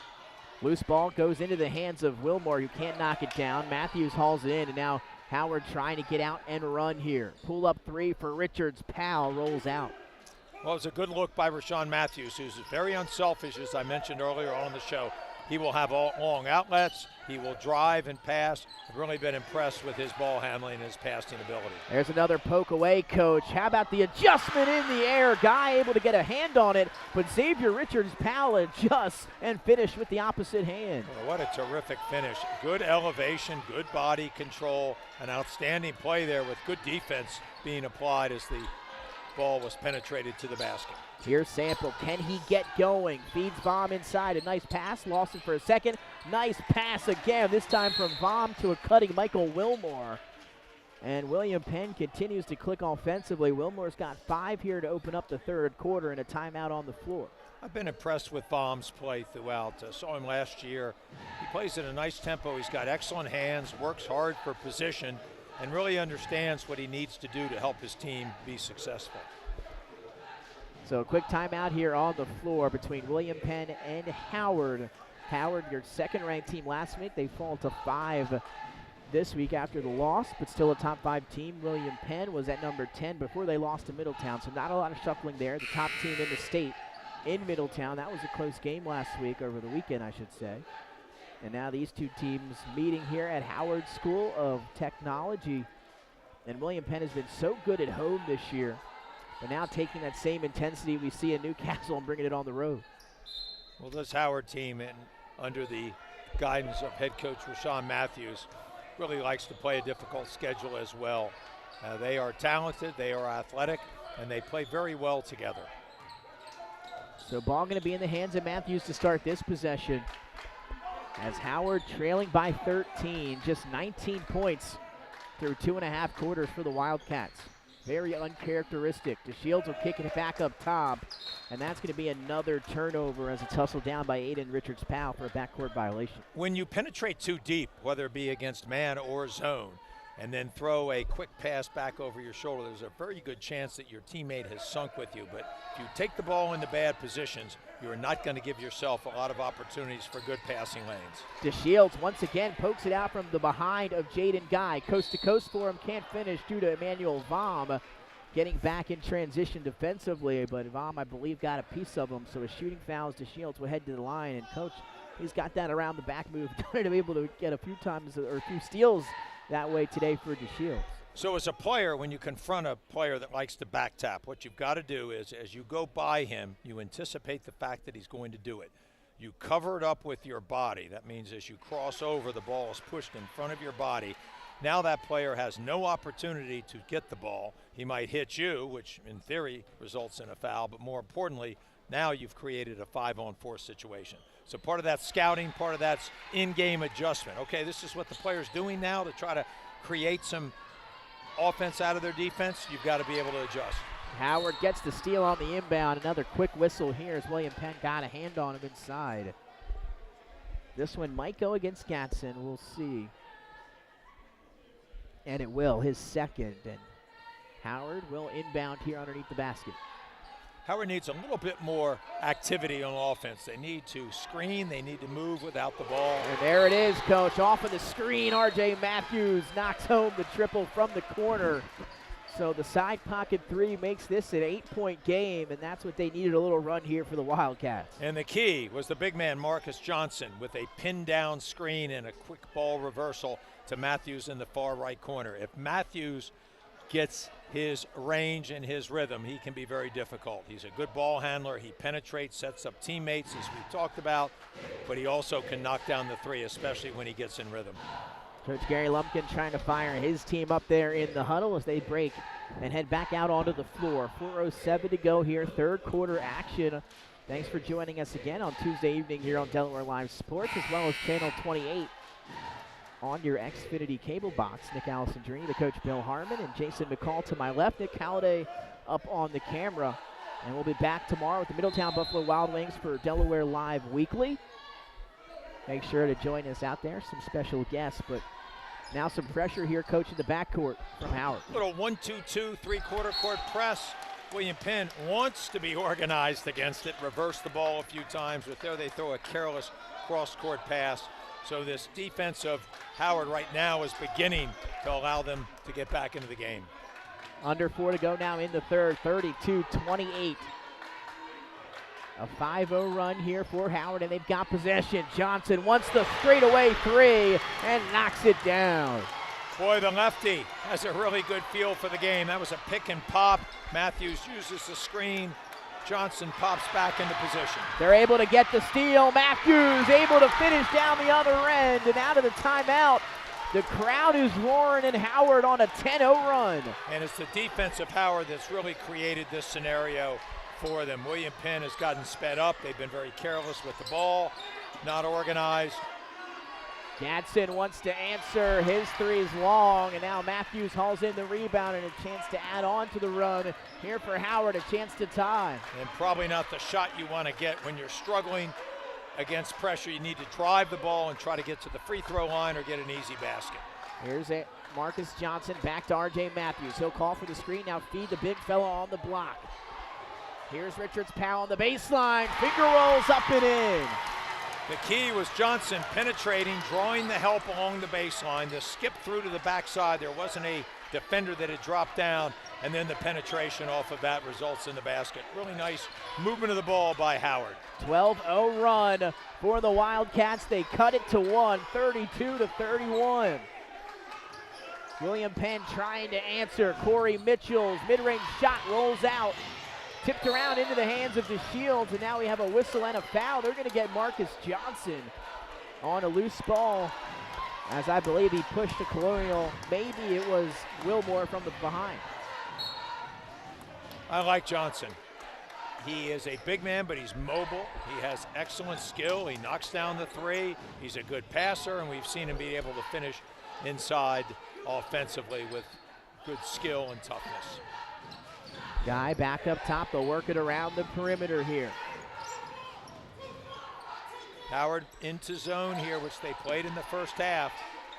Loose ball goes into the hands of Wilmore, who can't knock it down. Matthews hauls it in, and now Howard trying to get out and run here. Pull up 3 for Richards. Powell rolls out. Well, it was a good look by Rashawn Matthews, who's very unselfish, as I mentioned earlier on the show. He will have all long outlets. He will drive and pass. I've really been impressed with his ball handling and his passing ability. There's another poke away, Coach. How about the adjustment in the air? Guy able to get a hand on it, but Xavier Richards-Powell adjusts and finish with the opposite hand. Well, what a terrific finish. Good elevation, good body control, an outstanding play there with good defense being applied as the ball was penetrated to the basket. Here's Sample. Can he get going? Feeds Vom inside. A nice pass. Lost it for a second. Nice pass again. This time from Vom to a cutting Michael Wilmore. And William Penn continues to click offensively. Wilmore's got 5 here to open up the third quarter and a timeout on the floor. I've been impressed with Vom's play throughout. Saw him last year. He plays at a nice tempo. He's got excellent hands, works hard for position, and really understands what he needs to do to help his team be successful. So a quick timeout here on the floor between William Penn and Howard. Howard, your second-ranked team last week. They fall to 5 this week after the loss, but still a top 5 team. William Penn was at number 10 before they lost to Middletown, so not a lot of shuffling there. The top team in the state in Middletown. That was a close game last week, over the weekend, I should say. And now these two teams meeting here at Howard School of Technology. And William Penn has been so good at home this year, but now taking that same intensity we see in Newcastle and bringing it on the road. Well, this Howard team, under the guidance of head coach Rashawn Matthews, really likes to play a difficult schedule as well. They are talented, they are athletic, and they play very well together. So ball going to be in the hands of Matthews to start this possession, as Howard trailing by 13, just 19 points through 2.5 quarters for the Wildcats. Very uncharacteristic. DeShields will kick it back up top. And that's going to be another turnover as it's hustled down by Aiden Richards-Powell for a backcourt violation. When you penetrate too deep, whether it be against man or zone, and then throw a quick pass back over your shoulder, there's a very good chance that your teammate has sunk with you. But if you take the ball into bad positions, you are not going to give yourself a lot of opportunities for good passing lanes. DeShields once again pokes it out from the behind of Jaden Guy. Coast to coast for him, can't finish due to Emmanuel Vom getting back in transition defensively, but Vom, I believe, got a piece of him. So a shooting fouls, DeShields will head to the line, and Coach, he's got that around the back move, to be able to get a few times or a few steals that way today for DeShields. So as a player, when you confront a player that likes to back tap, what you've got to do is, as you go by him, you anticipate the fact that he's going to do it. You cover it up with your body. That means as you cross over, the ball is pushed in front of your body. Now that player has no opportunity to get the ball. He might hit you, which in theory results in a foul, but more importantly, now you've created a 5-on-4 situation. So part of that scouting, part of that's in-game adjustment. Okay, this is what the player's doing now to try to create some offense out of their defense. You've got to be able to adjust. Howard gets the steal on the inbound. Another quick whistle here as William Penn got a hand on him inside. This one might go against Gatson. We'll see. And it will, his second. And Howard will inbound here underneath the basket. Howard needs a little bit more activity on offense. They need to screen. They need to move without the ball. And there it is, Coach. Off of the screen, R.J. Matthews knocks home the triple from the corner. So the side pocket three makes this an 8-point game, and that's what they needed, a little run here for the Wildcats. And the key was the big man, Marcus Johnson, with a pin-down screen and a quick ball reversal to Matthews in the far right corner. If Matthews gets his range and his rhythm, he can be very difficult. He's a good ball handler. He penetrates, sets up teammates, as we talked about, but he also can knock down the three, especially when he gets in rhythm. Coach Gary Lumpkin trying to fire his team up there in the huddle as they break and head back out onto the floor. 4:07 to go here, third quarter action. Thanks for joining us again on Tuesday evening here on Delaware Live Sports, as well as Channel 28 on your Xfinity cable box. Nick Alessandrini, the coach Bill Harmon, and Jason McCall to my left. Nick Halliday up on the camera. And we'll be back tomorrow with the Middletown Buffalo Wild Wings for Delaware Live Weekly. Make sure to join us out there, some special guests, but now some pressure here, Coach, in the backcourt from Howard. Little 1-2-2, three-quarter court press. William Penn wants to be organized against it, reverse the ball a few times, but there they throw a careless cross-court pass. So this defense of Howard right now is beginning to allow them to get back into the game. Under 4 to go now in the third, 32-28. A 5-0 run here for Howard, and they've got possession. Johnson wants the straightaway three and knocks it down. Boy, the lefty has a really good feel for the game. That was a pick and pop. Matthews uses the screen. Johnson pops back into position. They're able to get the steal. Matthews able to finish down the other end, and out of the timeout, the crowd is roaring, and Howard on a 10-0 run. And it's the defense of Howard that's really created this scenario for them. William Penn has gotten sped up. They've been very careless with the ball, not organized. Gadsden wants to answer. His three is long, and now Matthews hauls in the rebound and a chance to add on to the run. Here for Howard, a chance to tie. And probably not the shot you want to get when you're struggling against pressure. You need to drive the ball and try to get to the free throw line or get an easy basket. Here's it. Marcus Johnson back to R.J. Matthews. He'll call for the screen. Now feed the big fella on the block. Here's Richards-Powell on the baseline. Finger rolls up and in. The key was Johnson penetrating, drawing the help along the baseline. The skip through to the backside. There wasn't a defender that had dropped down, and then the penetration off of that results in the basket. Really nice movement of the ball by Howard. 12-0 run for the Wildcats. They cut it to 1, 32-31. William Penn trying to answer. Corey Mitchell's mid-range shot rolls out. Tipped around into the hands of DeShields, and now we have a whistle and a foul. They're going to get Marcus Johnson on a loose ball, as I believe he pushed a Colonial. Maybe it was Wilmore from the behind. I like Johnson. He is a big man, but he's mobile. He has excellent skill. He knocks down the three. He's a good passer, and we've seen him be able to finish inside offensively with good skill and toughness. Guy back up top. They'll work it around the perimeter here. Howard into zone here, which they played in the first half.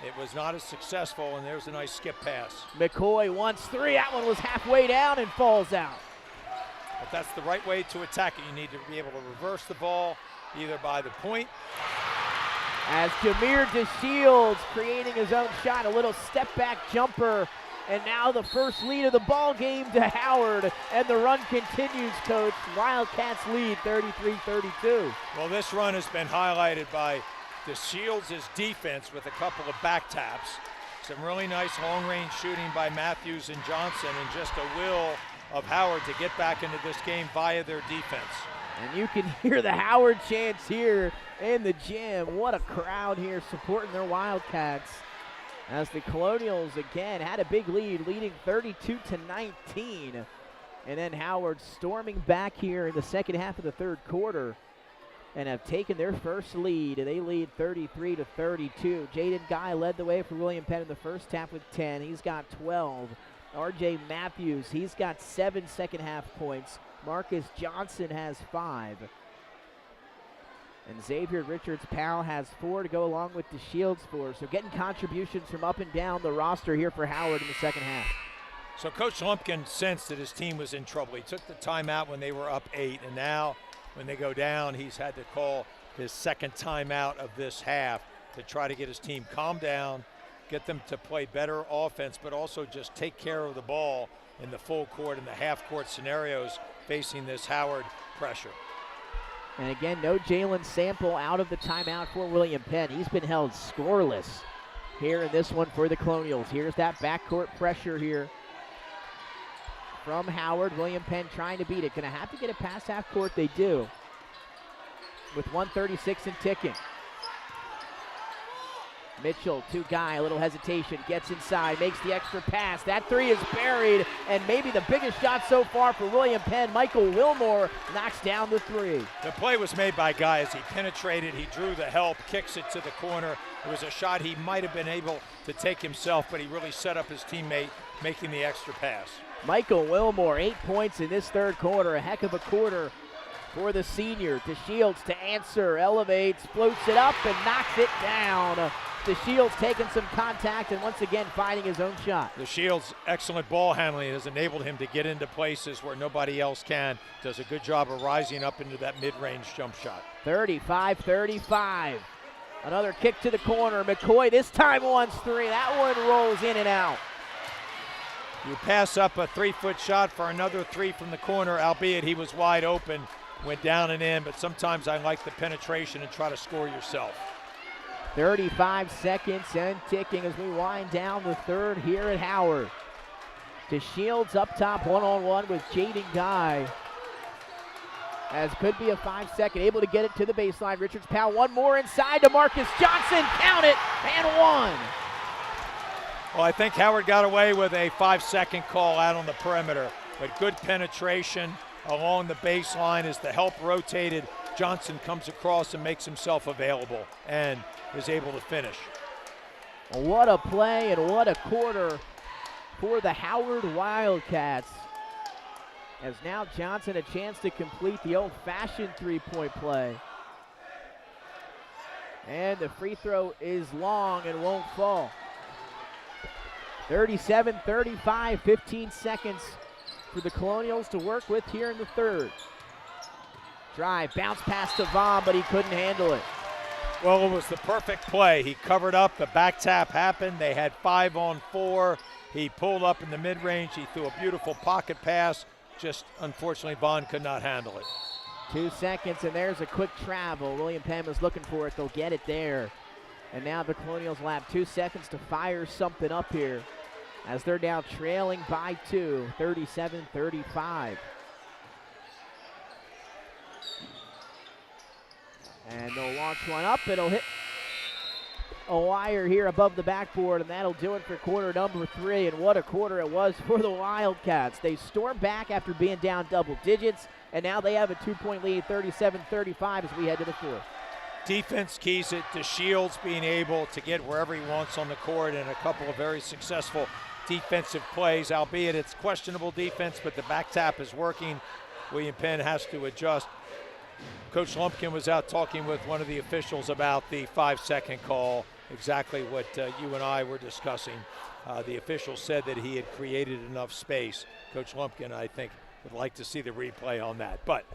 It was not as successful, and there's a nice skip pass. McCoy wants three. That one was halfway down and falls out. But that's the right way to attack it. You need to be able to reverse the ball either by the point. As Jameer DeShields creating his own shot, a little step back jumper, and now the first lead of the ball game to Howard, and the run continues, Coach. Wildcats lead 33-32. Well, this run has been highlighted by DeShields' defense with a couple of back taps. Some really nice long-range shooting by Matthews and Johnson, and just a will of Howard to get back into this game via their defense. And you can hear the Howard chants here in the gym. What a crowd here supporting their Wildcats, as the Colonials again had a big lead, leading 32-19. And then Howard storming back here in the second half of the third quarter and have taken their first lead. They lead 33-32. Jaden Guy led the way for William Penn in the first half with 10. He's got 12. RJ Matthews, he's got 7 second half points. Marcus Johnson has 5. And Xavier Richards-Powell has 4 to go along with DeShields 4. So getting contributions from up and down the roster here for Howard in the second half. So Coach Lumpkin sensed that his team was in trouble. He took the timeout when they were up 8, and now when they go down, he's had to call his second timeout of this half to try to get his team calmed down, get them to play better offense, but also just take care of the ball in the full court and the half court scenarios facing this Howard pressure. And again, no Jalen Sample out of the timeout for William Penn. He's been held scoreless here in this one for the Colonials. Here's that backcourt pressure here from Howard. William Penn trying to beat it. Gonna have to get it past half court. They do, with 1:36 and ticking. Mitchell to Guy, a little hesitation, gets inside, makes the extra pass. That three is buried, and maybe the biggest shot so far for William Penn. Michael Wilmore knocks down the three. The play was made by Guy as he penetrated, he drew the help, kicks it to the corner. It was a shot he might have been able to take himself, but he really set up his teammate making the extra pass. Michael Wilmore, 8 points in this third quarter, a heck of a quarter for the senior. DeShields to answer, elevates, floats it up, and knocks it down. DeShields taking some contact and once again finding his own shot. DeShields' excellent ball handling has enabled him to get into places where nobody else can. Does a good job of rising up into that mid-range jump shot. 35-35. Another kick to the corner. McCoy this time wants three. That one rolls in and out. You pass up a 3-foot shot for another three from the corner, albeit he was wide open, went down and in, but sometimes I like the penetration and try to score yourself. 35 seconds and ticking as we wind down the third here at Howard. DeShields up top one-on-one with Jaden Guy. As could be a 5-second, able to get it to the baseline. Richards-Powell, one more inside to Marcus Johnson, count it, and one. Well, I think Howard got away with a 5-second call out on the perimeter, but good penetration along the baseline as the help rotated. Johnson comes across and makes himself available and is able to finish. What a play and what a quarter for the Howard Wildcats. As now Johnson a chance to complete the old-fashioned three-point play. And the free throw is long and won't fall. 37-35, 15 seconds for the Colonials to work with here in the third. Drive, bounce pass to Vaughn, but he couldn't handle it. Well, it was the perfect play. He covered up, the back tap happened. They had 5 on 4. He pulled up in the mid-range. He threw a beautiful pocket pass. Just unfortunately, Vaughn could not handle it. 2 seconds, and there's a quick travel. William Penn was looking for it. They'll get it there. And now the Colonials will have 2 seconds to fire something up here as they're now trailing by 2, 37-35. And they'll launch one up. It'll hit a wire here above the backboard, and that'll do it for quarter number 3. And what a quarter it was for the Wildcats. They stormed back after being down double digits, and now they have a 2-point lead, 37-35 as we head to the fourth. Defense keys it to DeShields being able to get wherever he wants on the court, and a couple of very successful defensive plays, albeit it's questionable defense, but the back tap is working. William Penn has to adjust. Coach Lumpkin was out talking with one of the officials about the 5-second call, exactly what you and I were discussing. The official said that he had created enough space. Coach Lumpkin, I think, would like to see the replay on that. But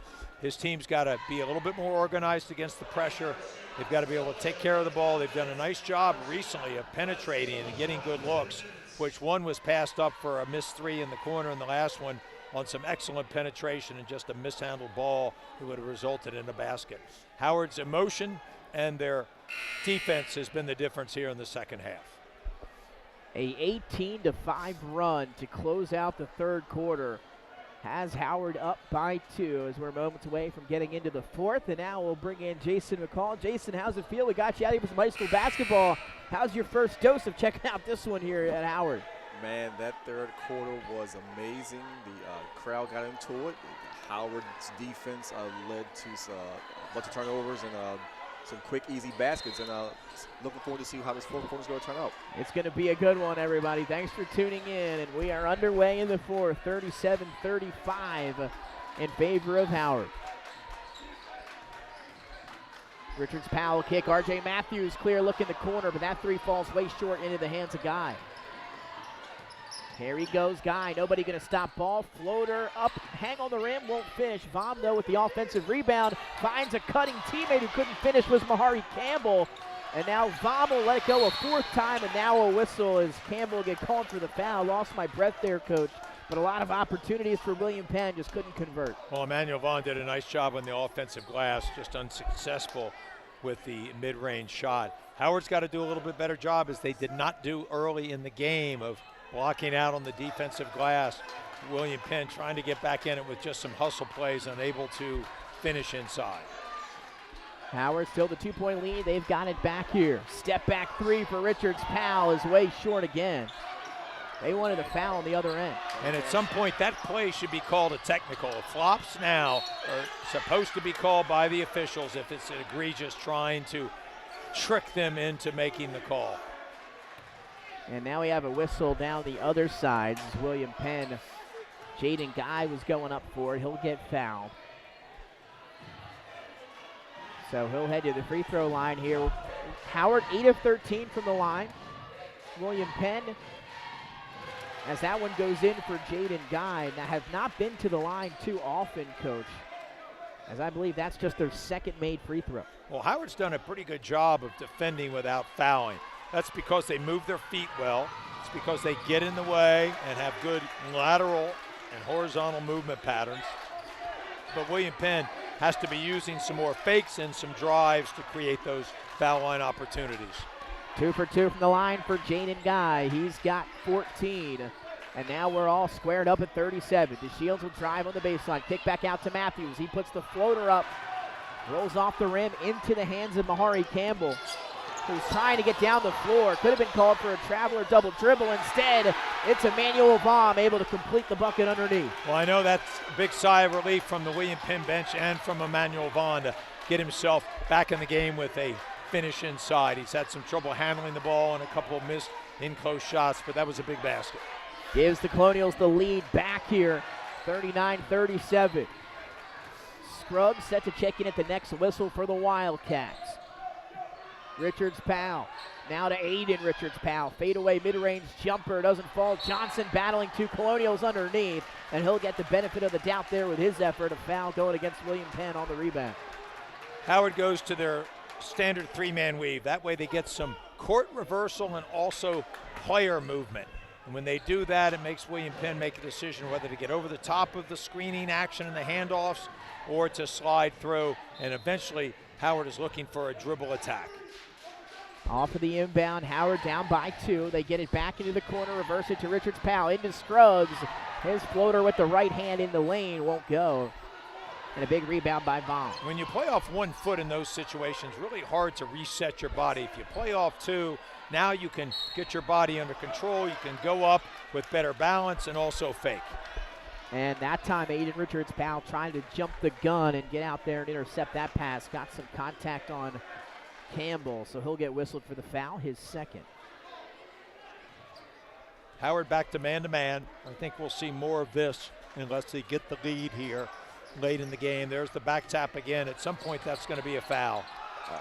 his team's got to be a little bit more organized against the pressure. They've got to be able to take care of the ball. They've done a nice job recently of penetrating and getting good looks, which one was passed up for a missed three in the corner, and the last one on some excellent penetration and just a mishandled ball that would have resulted in a basket. Howard's emotion and their defense has been the difference here in the second half. A 18-5 run to close out the third quarter has Howard up by 2 as we're moments away from getting into the fourth. And now we'll bring in Jason McCall. Jason, how's it feel? We got you out here for some high school basketball. How's your first dose of checking out this one here at Howard? Man, that third quarter was amazing. The crowd got into it. Howard's defense led to a bunch of turnovers and some quick, easy baskets. And looking forward to see how this fourth quarter is going to turn out. It's going to be a good one, everybody. Thanks for tuning in. And we are underway in the fourth, 37-35 in favor of Howard. Richards Powell kick. R.J. Matthews clear look in the corner, but that three falls way short into the hands of Guy. Here he goes, Guy. Nobody going to stop ball. Floater up, hang on the rim, won't finish. Vom, though, with the offensive rebound, finds a cutting teammate who couldn't finish was Mahari Campbell. And now Vom will let it go a fourth time, and now a whistle as Campbell will get called for the foul. Lost my breath there, Coach. But a lot of opportunities for William Penn, just couldn't convert. Well, Emmanuel Vaughn did a nice job on the offensive glass, just unsuccessful with the mid-range shot. Howard's got to do a little bit better job, as they did not do early in the game, of blocking out on the defensive glass. William Penn trying to get back in it with just some hustle plays, unable to finish inside. Howard still the 2-point lead. They've got it back here. Step back three for Richards. Powell is way short again. They wanted a foul on the other end. And at some point, that play should be called a technical. Flops now are supposed to be called by the officials if it's egregious, trying to trick them into making the call. And now we have a whistle down the other side. This is William Penn. Jaden Guy was going up for it. He'll get fouled. So he'll head to the free throw line here. Howard 8 of 13 from the line. William Penn, as that one goes in for Jaden Guy. Now have not been to the line too often, Coach, as I believe that's just their second made free throw. Well, Howard's done a pretty good job of defending without fouling. That's because they move their feet well. It's because they get in the way and have good lateral and horizontal movement patterns. But William Penn has to be using some more fakes and some drives to create those foul line opportunities. 2 for 2 from the line for Jaden Guy. He's got 14. And now we're all squared up at 37. DeShields will drive on the baseline. Kick back out to Matthews. He puts the floater up. Rolls off the rim into the hands of Mahari Campbell, who's trying to get down the floor. Could have been called for a traveler double dribble. Instead, it's Emmanuel Vom able to complete the bucket underneath. Well, I know that's a big sigh of relief from the William Penn bench and from Emmanuel Vaughn to get himself back in the game with a finish inside. He's had some trouble handling the ball and a couple of missed in-close shots, but that was a big basket. Gives the Colonials the lead back here, 39-37. Scruggs set to check in at the next whistle for the Wildcats. Richards Powell, now to Aiden Richards Powell. Fadeaway mid-range jumper, doesn't fall. Johnson battling two Colonials underneath, and he'll get the benefit of the doubt there with his effort. A foul going against William Penn on the rebound. Howard goes to their standard three-man weave. That way they get some court reversal and also player movement. And when they do that, it makes William Penn make a decision whether to get over the top of the screening action and the handoffs or to slide through. And eventually, Howard is looking for a dribble attack. Off of the inbound, Howard down by 2. They get it back into the corner, reverse it to Richards Powell, into Scruggs. His floater with the right hand in the lane won't go. And a big rebound by Vaughn. When you play off 1 foot in those situations, really hard to reset your body. If you play off 2, now you can get your body under control. You can go up with better balance and also fake. And that time, Aiden Richards Powell trying to jump the gun and get out there and intercept that pass. Got some contact on Campbell, so he'll get whistled for the foul, his second. Howard back to man-to-man. I think we'll see more of this unless they get the lead here late in the game. There's the back tap again. At some point, that's going to be a foul.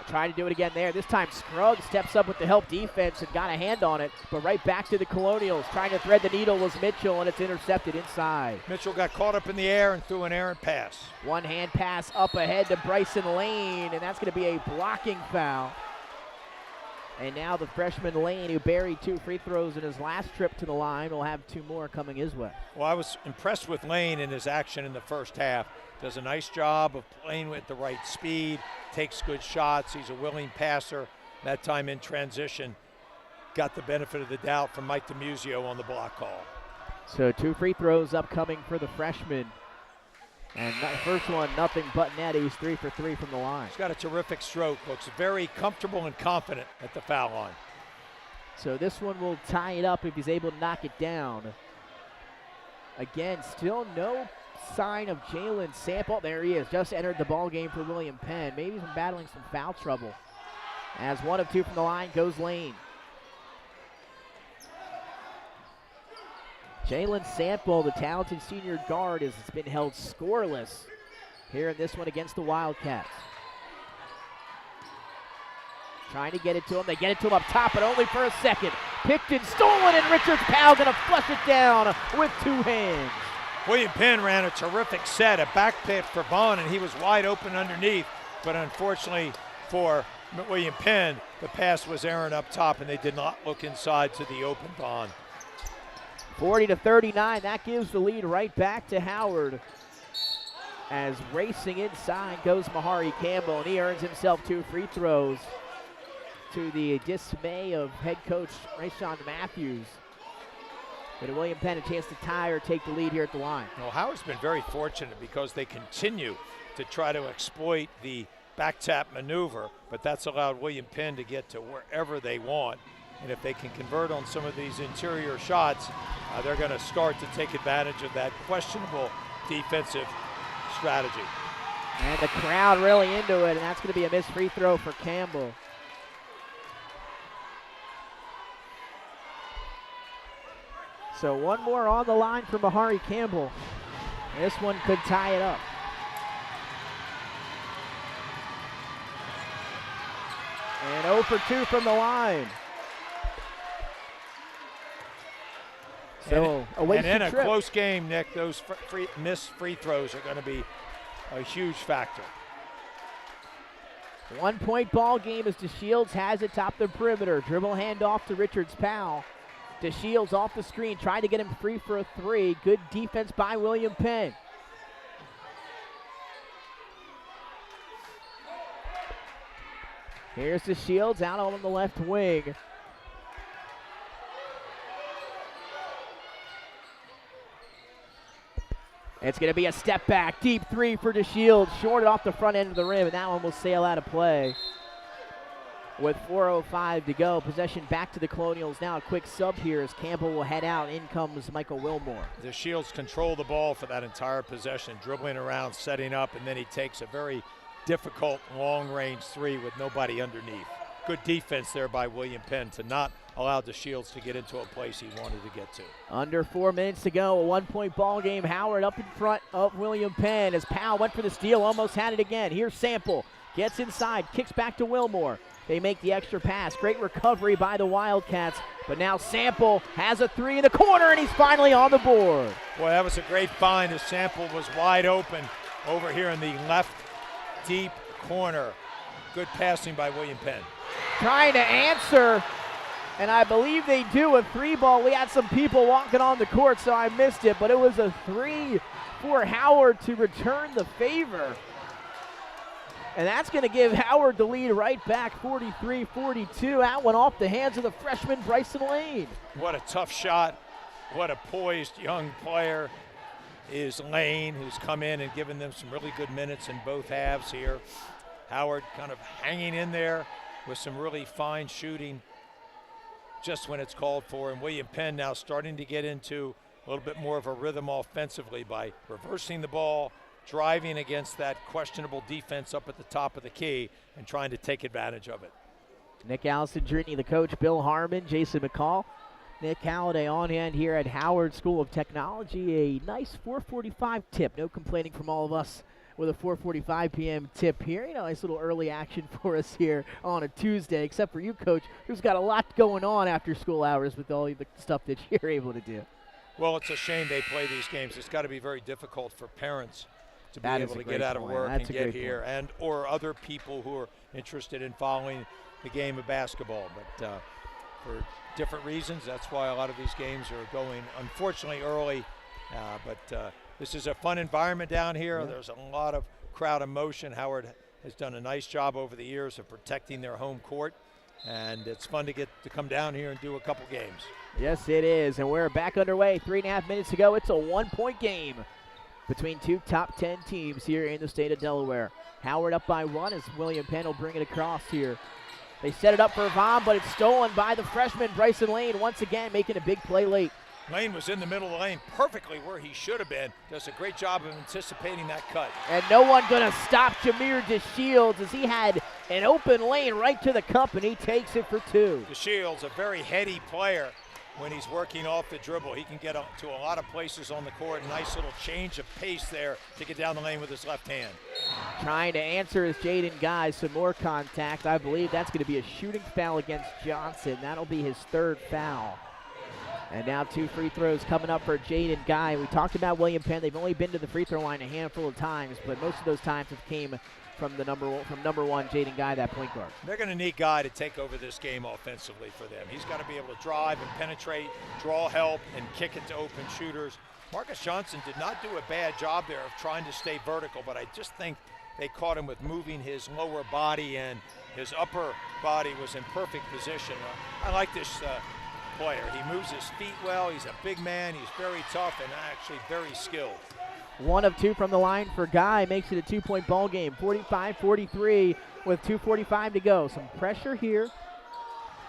Trying to do it again there. This time Scruggs steps up with the help defense and got a hand on it, but right back to the Colonials. Trying to thread the needle was Mitchell, and it's intercepted inside. Mitchell got caught up in the air and threw an errant pass. One hand pass up ahead to Bryson Lane, and that's going to be a blocking foul. And now the freshman Lane, who buried 2 free throws in his last trip to the line, will have 2 more coming his way. Well, I was impressed with Lane in his action in the first half. Does a nice job of playing with the right speed, takes good shots. He's a willing passer. That time in transition, got the benefit of the doubt from Mike DiMuzio on the block call. So 2 free throws upcoming for the freshman. And the first one, nothing but net. He's 3 for 3 from the line. He's got a terrific stroke. Looks very comfortable and confident at the foul line. So this one will tie it up if he's able to knock it down. Again, still no sign of Jalen Sample. There he is, just entered the ball game for William Penn. Maybe he's been battling some foul trouble. As 1 of 2 from the line goes Lane. Jalen Sample, the talented senior guard, has been held scoreless here in this one against the Wildcats. Trying to get it to him. They get it to him up top, but only for a second. Picked and stolen, and Richards Powell going to flush it down with 2 hands. William Penn ran a terrific set, a back pit for Vaughn, and he was wide open underneath. But unfortunately for William Penn, the pass was errant up top, and they did not look inside to the open Vaughn. 40-39, that gives the lead right back to Howard. As racing inside goes Mahari Campbell, and he earns himself 2 free throws to the dismay of head coach Rayshawn Matthews. But William Penn a chance to tie or take the lead here at the line. Well, Howard's been very fortunate because they continue to try to exploit the back tap maneuver, but that's allowed William Penn to get to wherever they want. And if they can convert on some of these interior shots, they're going to start to take advantage of that questionable defensive strategy. And the crowd really into it, and that's going to be a missed free throw for Campbell. So 1 more on the line for Mahari Campbell. This one could tie it up. And 0 for 2 from the line. So a wasted and in a trip. close game, Nick, those missed free throws are going to be a huge factor. 1-point ball game as DeShields has it top the perimeter. Dribble handoff to Richards Powell. DeShields off the screen, trying to get him free for a 3. Good defense by William Penn. Here's DeShields out on the left wing. It's going to be a step back, deep 3 for DeShields, shorted off the front end of the rim, and that one will sail out of play. With 4:05 to go, possession back to the Colonials. Now a quick sub here as Campbell will head out. In comes Michael Wilmore. The Shields control the ball for that entire possession, dribbling around, setting up, and then he takes a very difficult long-range 3 with nobody underneath. Good defense there by William Penn to not allow the Shields to get into a place he wanted to get to. Under 4 minutes to go, a 1-point ball game. Howard up in front of William Penn as Powell went for the steal, almost had it again. Here's Sample, gets inside, kicks back to Wilmore. They make the extra pass. Great recovery by the Wildcats. But now Sample has a 3 in the corner, and he's finally on the board. Boy, that was a great find as Sample was wide open over here in the left deep corner. Good passing by William Penn. Trying to answer, and I believe they do a 3 ball. We had some people walking on the court, so I missed it. But it was a 3 for Howard to return the favor. And that's going to give Howard the lead right back, 43-42. That one off the hands of the freshman Bryson Lane. What a tough shot. What a poised young player is Lane, who's come in and given them some really good minutes in both halves here. Howard kind of hanging in there with some really fine shooting just when it's called for. And William Penn now starting to get into a little bit more of a rhythm offensively by reversing the ball, driving against that questionable defense up at the top of the key and trying to take advantage of it. Nick Alessandrini, the coach, Bill Harmon, Jason McCall, Nick Halliday on hand here at Howard School of Technology. A nice 4:45 tip. No complaining from all of us with a 4:45 p.m. tip here. You know, nice little early action for us here on a Tuesday, except for you, Coach, who's got a lot going on after school hours with all the stuff that you're able to do. Well, it's a shame they play these games. It's got to be very difficult for parents to be able to get out of work and get here, and or other people who are interested in following the game of basketball. But for different reasons, that's why a lot of these games are going, unfortunately, early. But this is a fun environment down here. There's a lot of crowd emotion. Howard has done a nice job over the years of protecting their home court, and it's fun to get to come down here and do a couple games. Yes, it is, and we're back underway. 3.5 minutes to go. It's a one-point game between two top 10 teams here in the state of Delaware. Howard up by 1 as William Penn will bring it across here. They set it up for Vaughn, but it's stolen by the freshman Bryson Lane, once again making a big play late. Lane was in the middle of the lane perfectly where he should have been. Does a great job of anticipating that cut. And no one going to stop Jameer DeShields as he had an open lane right to the cup, and he takes it for 2. DeShields, a very heady player when he's working off the dribble. He can get to a lot of places on the court. Nice little change of pace there to get down the lane with his left hand. Trying to answer is Jaden Guy. Some more contact. I believe that's going to be a shooting foul against Johnson. That'll be his 3rd foul. And now 2 free throws coming up for Jaden Guy. We talked about William Penn. They've only been to the free throw line a handful of times, but most of those times have came from number one, Jaden Guy, that point guard. They're going to need Guy to take over this game offensively for them. He's got to be able to drive and penetrate, draw help, and kick it to open shooters. Marcus Johnson did not do a bad job there of trying to stay vertical, but I just think they caught him with moving his lower body, and his upper body was in perfect position. I like this player. He moves his feet well. He's a big man. He's very tough and actually very skilled. 1 of 2 from the line for Guy makes it a 2-point ball game. 45-43 with 2:45 to go. Some pressure here.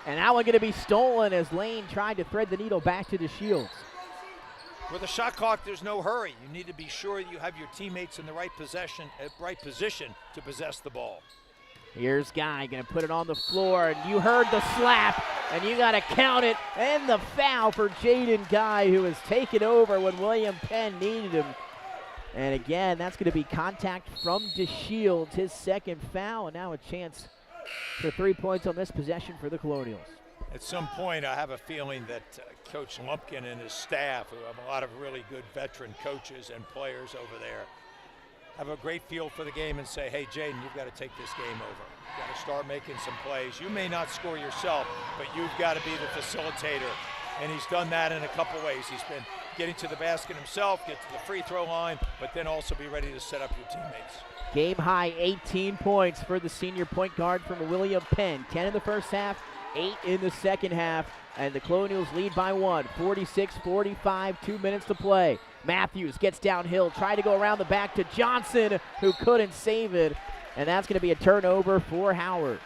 And that one going to be stolen as Lane tried to thread the needle back to DeShields. With a shot clock, there's no hurry. You need to be sure you have your teammates in the right position to possess the ball. Here's Guy going to put it on the floor, and you heard the slap, and you got to count it, and the foul for Jaden Guy, who has taken over when William Penn needed him. And again, that's going to be contact from DeShields, his 2nd foul, and now a chance for 3 points on this possession for the Colonials. At some point, I have a feeling that Coach Lumpkin and his staff, who have a lot of really good veteran coaches and players over there, have a great feel for the game and say, hey, Jaden, you've got to take this game over. You've got to start making some plays. You may not score yourself, but you've got to be the facilitator. And he's done that in a couple ways. He's been getting to the basket himself, get to the free throw line, but then also be ready to set up your teammates. Game high 18 points for the senior point guard from William Penn. 10 in the first half, 8 in the second half, and the Colonials lead by 1, 46-45, 2 minutes to play. Matthews gets downhill, tried to go around the back to Johnson, who couldn't save it, and that's going to be a turnover for Howard.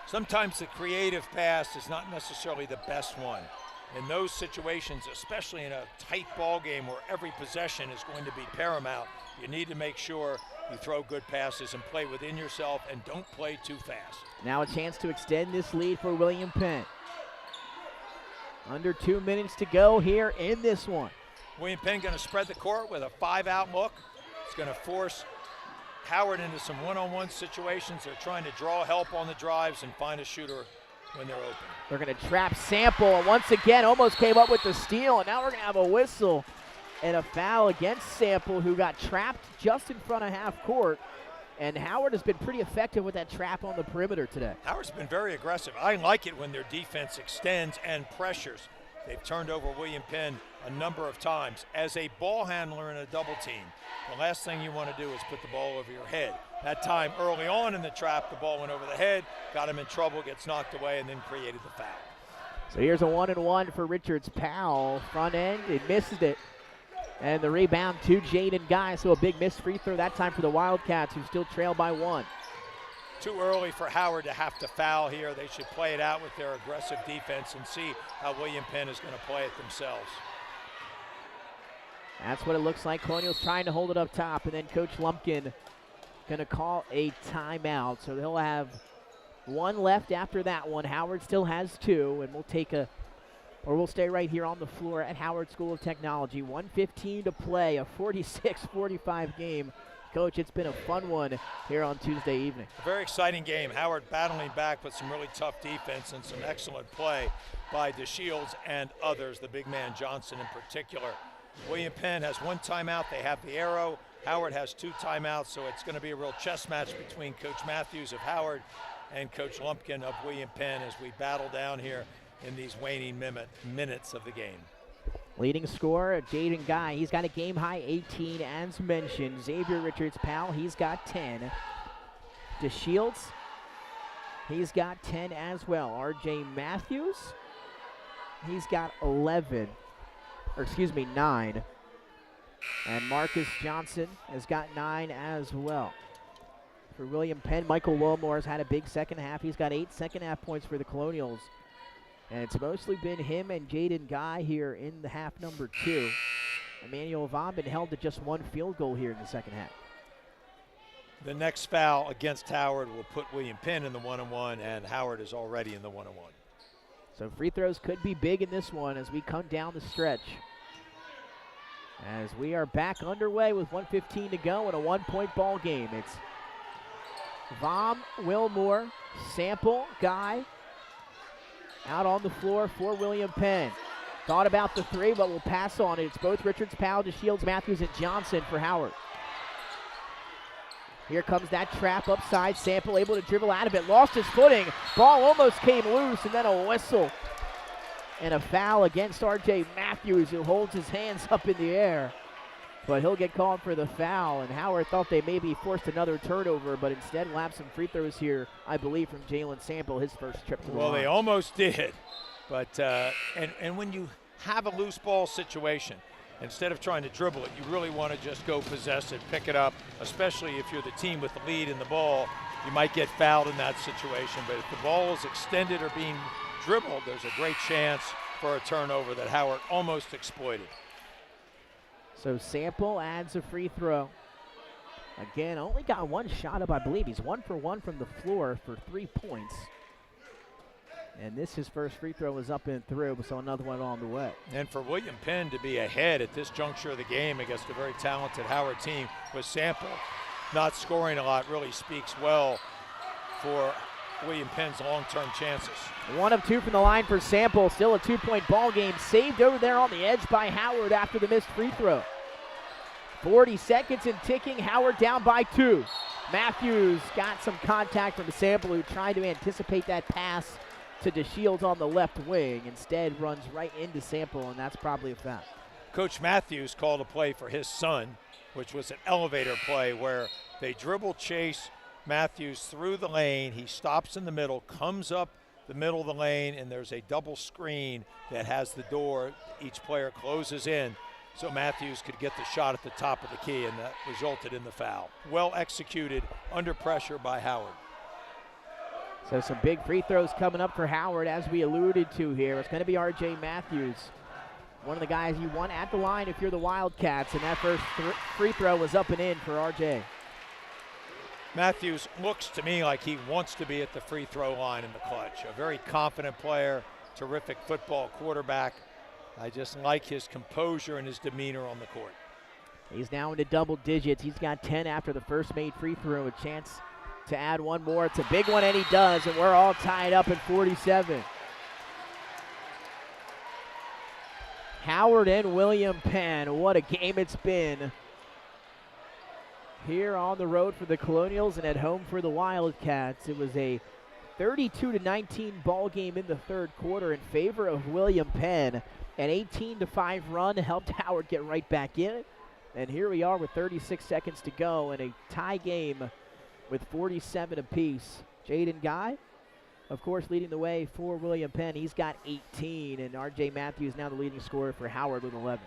Sometimes the creative pass is not necessarily the best one. In those situations, especially in a tight ball game where every possession is going to be paramount, you need to make sure you throw good passes and play within yourself and don't play too fast. Now a chance to extend this lead for William Penn. Under 2 minutes to go here in this one. William Penn going to spread the court with a 5-out look. It's going to force Howard into some one-on-one situations. They're trying to draw help on the drives and find a shooter when they're open. They're going to trap Sample, and once again almost came up with the steal, and now we're going to have a whistle and a foul against Sample, who got trapped just in front of half court. And Howard has been pretty effective with that trap on the perimeter today. Howard's been very aggressive. I like it when their defense extends and pressures. They've turned over William Penn a number of times. As a ball handler in a double team, the last thing you want to do is put the ball over your head. That time early on in the trap, the ball went over the head, got him in trouble, gets knocked away, and then created the foul. So here's a 1-and-1 for Richards. Powell, front end, he misses it. And the rebound to Jaden Guy, so a big missed free throw that time for the Wildcats, who still trail by 1. Too early for Howard to have to foul here. They should play it out with their aggressive defense and see how William Penn is going to play it themselves. That's what it looks like. Colonials trying to hold it up top, and then Coach Lumpkin going to call a timeout. So they'll have 1 left after that one. Howard still has 2, and we'll take a or we'll stay right here on the floor at Howard School of Technology. 1:15 to play, a 46-45 game. Coach, it's been a fun one here on Tuesday evening. A very exciting game. Howard battling back with some really tough defense and some excellent play by DeShields and others, the big man Johnson in particular. William Penn has 1 timeout. They have the arrow. Howard has 2 timeouts, so it's going to be a real chess match between Coach Matthews of Howard and Coach Lumpkin of William Penn as we battle down here in these waning minutes of the game. Leading scorer, Jaden Guy, he's got a game-high 18 as mentioned. Xavier Richards-Powell, he's got 10. DeShields, he's got 10 as well. RJ Matthews, he's got 9. And Marcus Johnson has got 9 as well. For William Penn, Michael Wilmore has had a big second half. He's got 8 second-half points for the Colonials. And it's mostly been him and Jaden Guy here in the half number 2. Emmanuel Vaughn been held to just 1 field goal here in the second half. The next foul against Howard will put William Penn in the 1-on-1, and Howard is already in the 1-on-1. So free throws could be big in this one as we come down the stretch. As we are back underway with 1:15 to go in a 1-point ball game. It's Vaughn, Wilmore, Sample, Guy, out on the floor for William Penn. Thought about the 3, but will pass on it. It's both Richards-Powell, DeShields, Matthews, and Johnson for Howard. Here comes that trap upside. Sample able to dribble out of it. Lost his footing. Ball almost came loose, and then a whistle. And a foul against RJ Matthews, who holds his hands up in the air. But he'll get called for the foul, and Howard thought they maybe forced another turnover, but instead will have some free throws here, I believe, from Jalen Sample, his first trip to the line. Well, they almost did. But and when you have a loose ball situation, instead of trying to dribble it, you really want to just go possess it, pick it up, especially if you're the team with the lead in the ball. You might get fouled in that situation, but if the ball is extended or being dribbled, there's a great chance for a turnover that Howard almost exploited. So Sample adds a free throw. Again, only got 1 shot up, I believe. He's 1 for 1 from the floor for 3 points. And his first free throw was up and through, so another one on the way. And for William Penn to be ahead at this juncture of the game against a very talented Howard team with Sample not scoring a lot really speaks well for William Penn's long-term chances. 1 of 2 from the line for Sample. Still a 2-point ball game. Saved over there on the edge by Howard after the missed free throw. 40 seconds and ticking. Howard down by 2. Matthews got some contact from Sample, who tried to anticipate that pass to DeShields on the left wing. Instead runs right into Sample, and that's probably a foul. Coach Matthews called a play for his son, which was an elevator play where they dribble chase Matthews through the lane. He stops in the middle, comes up the middle of the lane, and there's a double screen that has the door. Each player closes in, so Matthews could get the shot at the top of the key, and that resulted in the foul. Well executed under pressure by Howard. So some big free throws coming up for Howard, as we alluded to here. It's going to be RJ Matthews, one of the guys you want at the line if you're the Wildcats, and that first free throw was up and in for RJ. Matthews looks to me like he wants to be at the free throw line in the clutch. A very confident player, terrific football quarterback. I just like his composure and his demeanor on the court. He's now into double digits. He's got 10 after the first made free throw. A chance to add 1 more. It's a big one, and he does, and we're all tied up at 47. Howard and William Penn, what a game it's been here on the road for the Colonials and at home for the Wildcats. It was a 32-19 ball game in the third quarter in favor of William Penn. An 18-5 run helped Howard get right back in. And here we are with 36 seconds to go in a tie game with 47 apiece. Jaden Guy, of course, leading the way for William Penn. He's got 18, and RJ Matthews now the leading scorer for Howard with 11.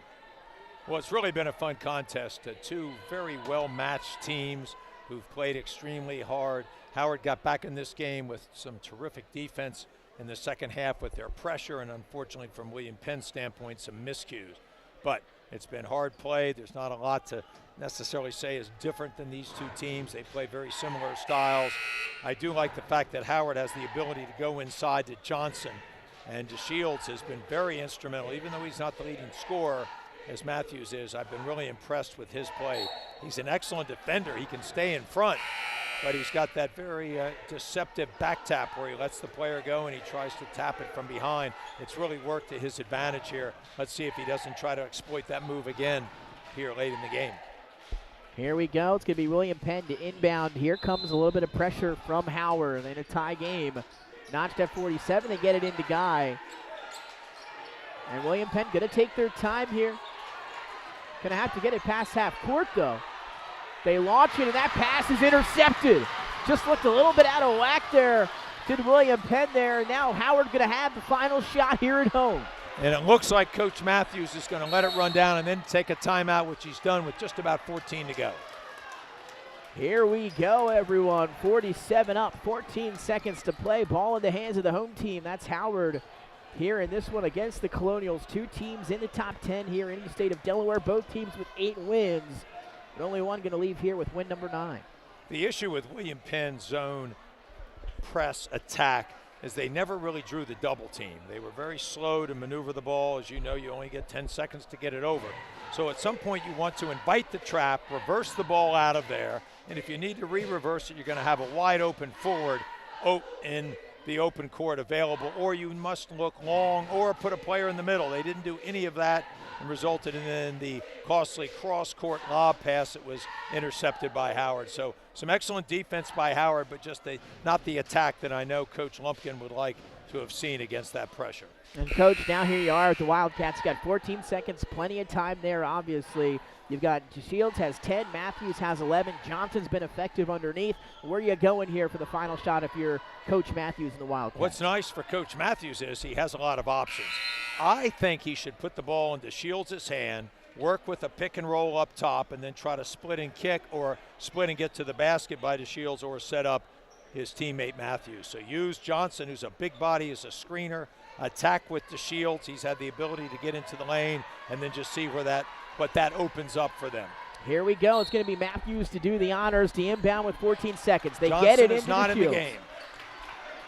Well, it's really been a fun contest. 2 very well-matched teams who've played extremely hard. Howard got back in this game with some terrific defense in the second half with their pressure, and unfortunately from William Penn's standpoint, some miscues. But it's been hard play. There's not a lot to necessarily say is different than these 2 teams. They play very similar styles. I do like the fact that Howard has the ability to go inside to Johnson And DeShields has been very instrumental, even though he's not the leading scorer, as Matthews is. I've been really impressed with his play. He's an excellent defender. He can stay in front, but he's got that very deceptive back tap where he lets the player go and he tries to tap it from behind. It's really worked to his advantage here. Let's see if he doesn't try to exploit that move again here late in the game. Here we go. It's going to be William Penn to inbound. Here comes a little bit of pressure from Howard in a tie game. Notched at 47, they get it into Guy. And William Penn going to take their time here. Going to have to get it past half court, though. They launch it, and that pass is intercepted. Just looked a little bit out of whack there. Did William Penn there. And now Howard going to have the final shot here at home. And it looks like Coach Matthews is going to let it run down and then take a timeout, which he's done with just about 14 to go. Here we go, everyone. 47 up, 14 seconds to play. Ball in the hands of the home team. That's Howard here in this one against the Colonials. Two teams in the top 10 here in the state of Delaware. Both teams with 8 wins, but only one going to leave here with win number 9. The issue with William Penn's zone press attack is they never really drew the double team. They were very slow to maneuver the ball. As you know, you only get 10 seconds to get it over. So at some point you want to invite the trap, reverse the ball out of there, and if you need to re-reverse it, you're going to have a wide open forward in the open court available, or you must look long or put a player in the middle. They didn't do any of that and resulted in the costly cross-court lob pass that was intercepted by Howard. So some excellent defense by Howard, but just not the attack that I know Coach Lumpkin would like to have seen against that pressure. And Coach, now here you are with the Wildcats. Got 14 seconds, plenty of time there, obviously. You've got DeShields has 10, Matthews has 11, Johnson's been effective underneath. Where are you going here for the final shot if you're Coach Matthews in the Wildcats? What's nice for Coach Matthews is he has a lot of options. I think he should put the ball in DeShields' hand, work with a pick and roll up top, and then try to split and kick or split and get to the basket by DeShields or set up his teammate Matthews. So use Johnson, who's a big body, as a screener, attack with DeShields. He's had the ability to get into the lane and then just see what that opens up for them. Here we go. It's going to be Matthews to do the honors, to inbound with 14 seconds. They Johnson get it is into not the in the field. game.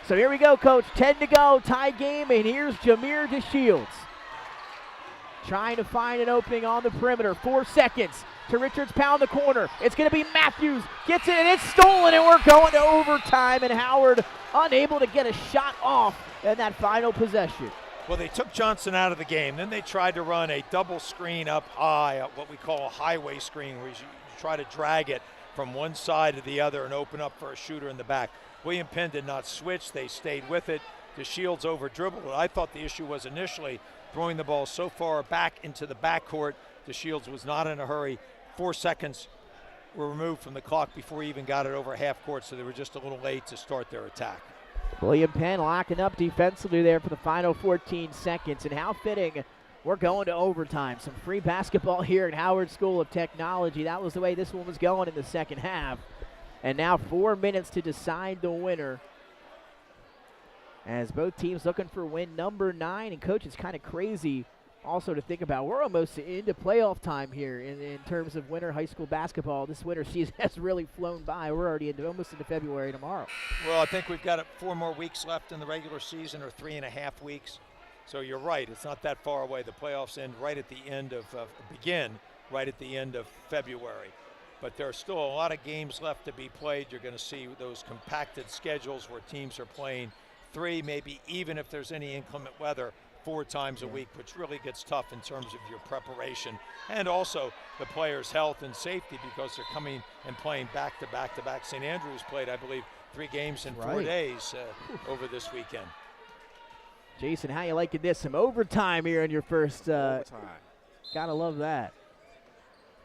So here we go, Coach. 10 to go, tie game, and here's Jameer DeShields. Trying to find an opening on the perimeter. 4 seconds to Richards, pound the corner. It's going to be Matthews. Gets it, and it's stolen, and we're going to overtime, and Howard unable to get a shot off in that final possession. Well, they took Johnson out of the game. Then they tried to run a double screen up high, what we call a highway screen, where you try to drag it from one side to the other and open up for a shooter in the back. William Penn did not switch. They stayed with it. DeShields over-dribbled. I thought the issue was initially throwing the ball so far back into the backcourt. DeShields was not in a hurry. 4 seconds were removed from the clock before he even got it over half court, so they were just a little late to start their attack. William Penn locking up defensively there for the final 14 seconds. And how fitting, we're going to overtime. Some free basketball here at Howard School of Technology. That was the way this one was going in the second half. And now 4 minutes to decide the winner, as both teams looking for win number 9. And Coach, it's kind of crazy also to think about. We're almost into playoff time here in terms of winter high school basketball. This winter season has really flown by. We're already almost into February tomorrow. Well, I think we've got 4 more weeks left in the regular season, or 3.5 weeks. So you're right, it's not that far away. The playoffs end right at the end of begin right at the end of February. But there are still a lot of games left to be played. You're going to see those compacted schedules where teams are playing 3, maybe even if there's any inclement weather, 4 times a week, which really gets tough in terms of your preparation and also the players' health and safety, because they're coming and playing back to back to back. St. Andrews played, I believe, 3 games in 4 days over this weekend. Jason, how you liking this? Some overtime here in your first. Overtime. Gotta love that.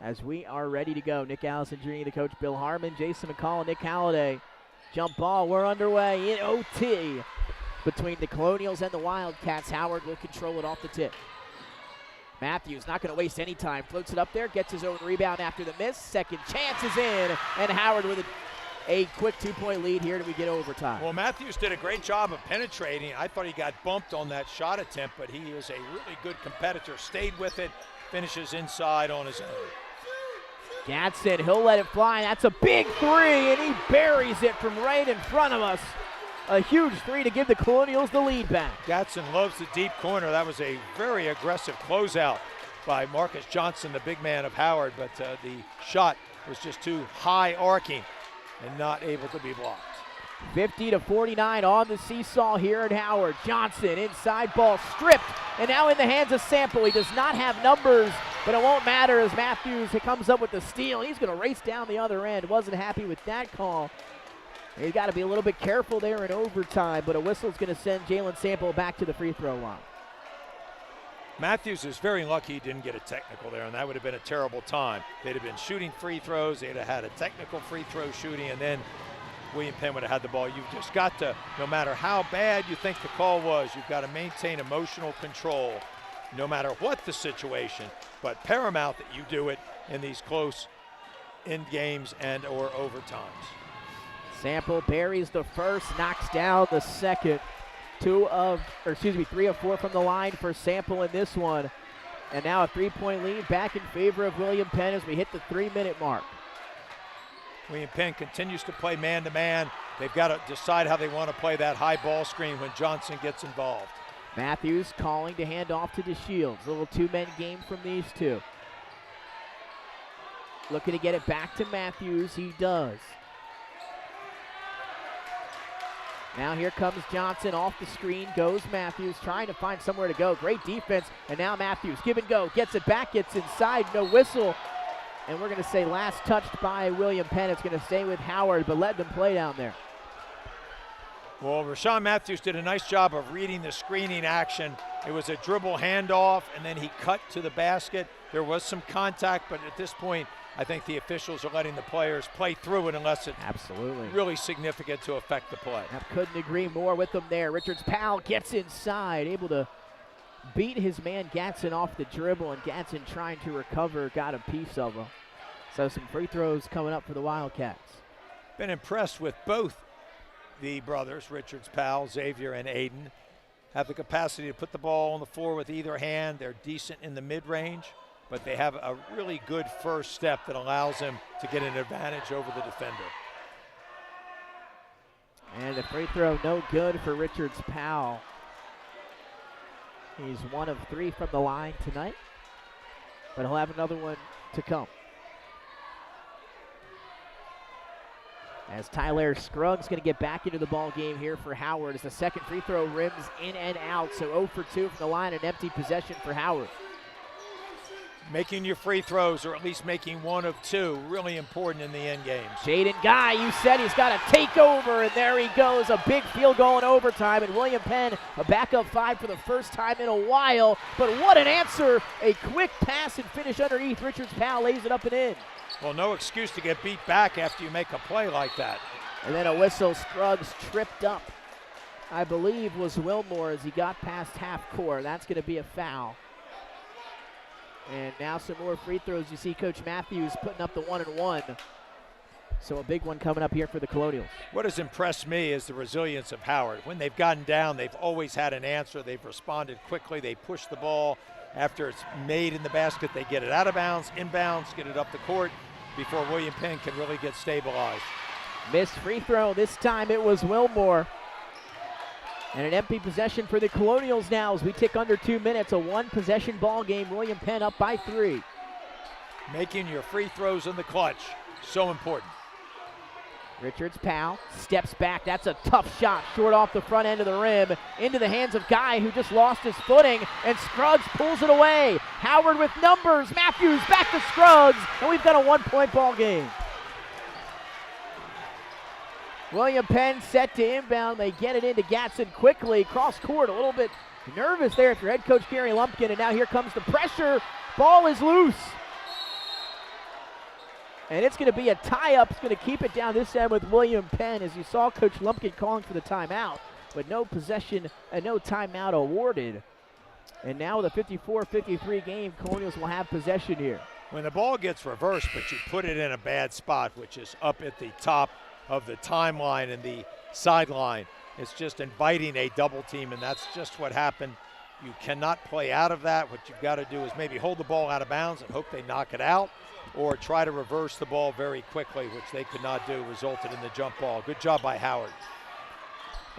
As we are ready to go, Nick Allison Jr., the coach, Bill Harmon, Jason McCall, Nick Halliday. Jump ball, we're underway in OT between the Colonials and the Wildcats. Howard will control it off the tip. Matthews not going to waste any time. Floats it up there, gets his own rebound after the miss. Second chance is in, and Howard with a quick 2-point lead here till we get overtime. Well, Matthews did a great job of penetrating. I thought he got bumped on that shot attempt, but he is a really good competitor. Stayed with it, finishes inside on his own. Gadsden, he'll let it fly. That's a big 3, and he buries it from right in front of us. a huge three to give the Colonials the lead back. Gatson loves the deep corner. That was a very aggressive closeout by Marcus Johnson, the big man of Howard, but the shot was just too high arcing and not able to be blocked. 50-49 on the seesaw here at Howard. Johnson inside, ball stripped, and now in the hands of Sample. He does not have numbers, but it won't matter as Matthews comes up with the steal. He's going to race down the other end. Wasn't happy with that call. He's got to be a little bit careful there in overtime, but a whistle's going to send Jalen Sample back to the free throw line. Matthews is very lucky he didn't get a technical there, and that would have been a terrible time. They'd have been shooting free throws, they'd have had a technical free throw shooting, and then William Penn would have had the ball. You've just got to, no matter how bad you think the call was, you've got to maintain emotional control no matter what the situation, but paramount that you do it in these close end games and or overtimes. Sample buries the first, knocks down the second. 3 of 4 from the line for Sample in this one. And now a 3-point lead back in favor of William Penn as we hit the 3-minute mark. William Penn continues to play man-to-man. They've got to decide how they want to play that high ball screen when Johnson gets involved. Matthews calling to hand off to DeShields. A little two-men game from these two. Looking to get it back to Matthews. He does. Now here comes Johnson off the screen, goes Matthews, trying to find somewhere to go. Great defense, and now Matthews, give and go, gets it back, gets inside, no whistle. And we're going to say last touched by William Penn. It's going to stay with Howard, but let them play down there. Well, Rashawn Matthews did a nice job of reading the screening action. It was a dribble handoff, and then he cut to the basket. There was some contact, but at this point, I think the officials are letting the players play through it unless it's absolutely really significant to affect the play. I couldn't agree more with them there. Richards Powell gets inside, able to beat his man Gatson off the dribble, and Gatson trying to recover, got a piece of him. So some free throws coming up for the Wildcats. Been impressed with both the brothers, Richards Powell, Xavier, and Aiden. Have the capacity to put the ball on the floor with either hand. They're decent in the mid-range, but they have a really good first step that allows them to get an advantage over the defender. And the free throw no good for Richards Powell. He's 1 of 3 from the line tonight, but he'll have another one to come. As Tyler Scruggs going to get back into the ball game here for Howard as the second free throw rims in and out. So 0 for 2 from the line, an empty possession for Howard. Making your free throws, or at least making 1 of 2, really important in the end games. Jaden Guy, you said he's got to take over, and there he goes. A big field goal in overtime, and William Penn a backup 5 for the first time in a while. But what an answer. A quick pass and finish underneath. Richards Powell lays it up and in. Well, no excuse to get beat back after you make a play like that. And then a whistle. Scruggs tripped up, I believe, was Wilmore as he got past half court. That's going to be a foul. And now some more free throws. You see Coach Matthews putting up the 1-and-1. So a big one coming up here for the Colonials. What has impressed me is the resilience of Howard. When they've gotten down, they've always had an answer. They've responded quickly. They push the ball. After it's made in the basket, they get it out of bounds, inbounds, get it up the court before William Penn can really get stabilized. Missed free throw. This time it was Wilmore. And an empty possession for the Colonials now as we tick under 2 minutes. A 1-possession ball game. William Penn up by 3. Making your free throws in the clutch, so important. Richards Powell steps back. That's a tough shot, short off the front end of the rim, into the hands of Guy, who just lost his footing, and Scruggs pulls it away. Howard with numbers. Matthews back to Scruggs, and we've got a 1-point ball game. William Penn set to inbound. They get it into Gatson quickly. Cross court, a little bit nervous there for head coach Gary Lumpkin, and now here comes the pressure. Ball is loose. And it's going to be a tie-up. It's going to keep it down this end with William Penn, as you saw Coach Lumpkin calling for the timeout, but no possession and no timeout awarded. And now with a 54-53 game, Colonials will have possession here. When the ball gets reversed, but you put it in a bad spot, which is up at the top of the timeline and the sideline, it's just inviting a double team, and that's just what happened. You cannot play out of that. What you've got to do is maybe hold the ball out of bounds and hope they knock it out, or try to reverse the ball very quickly, which they could not do, resulted in the jump ball. Good job by Howard.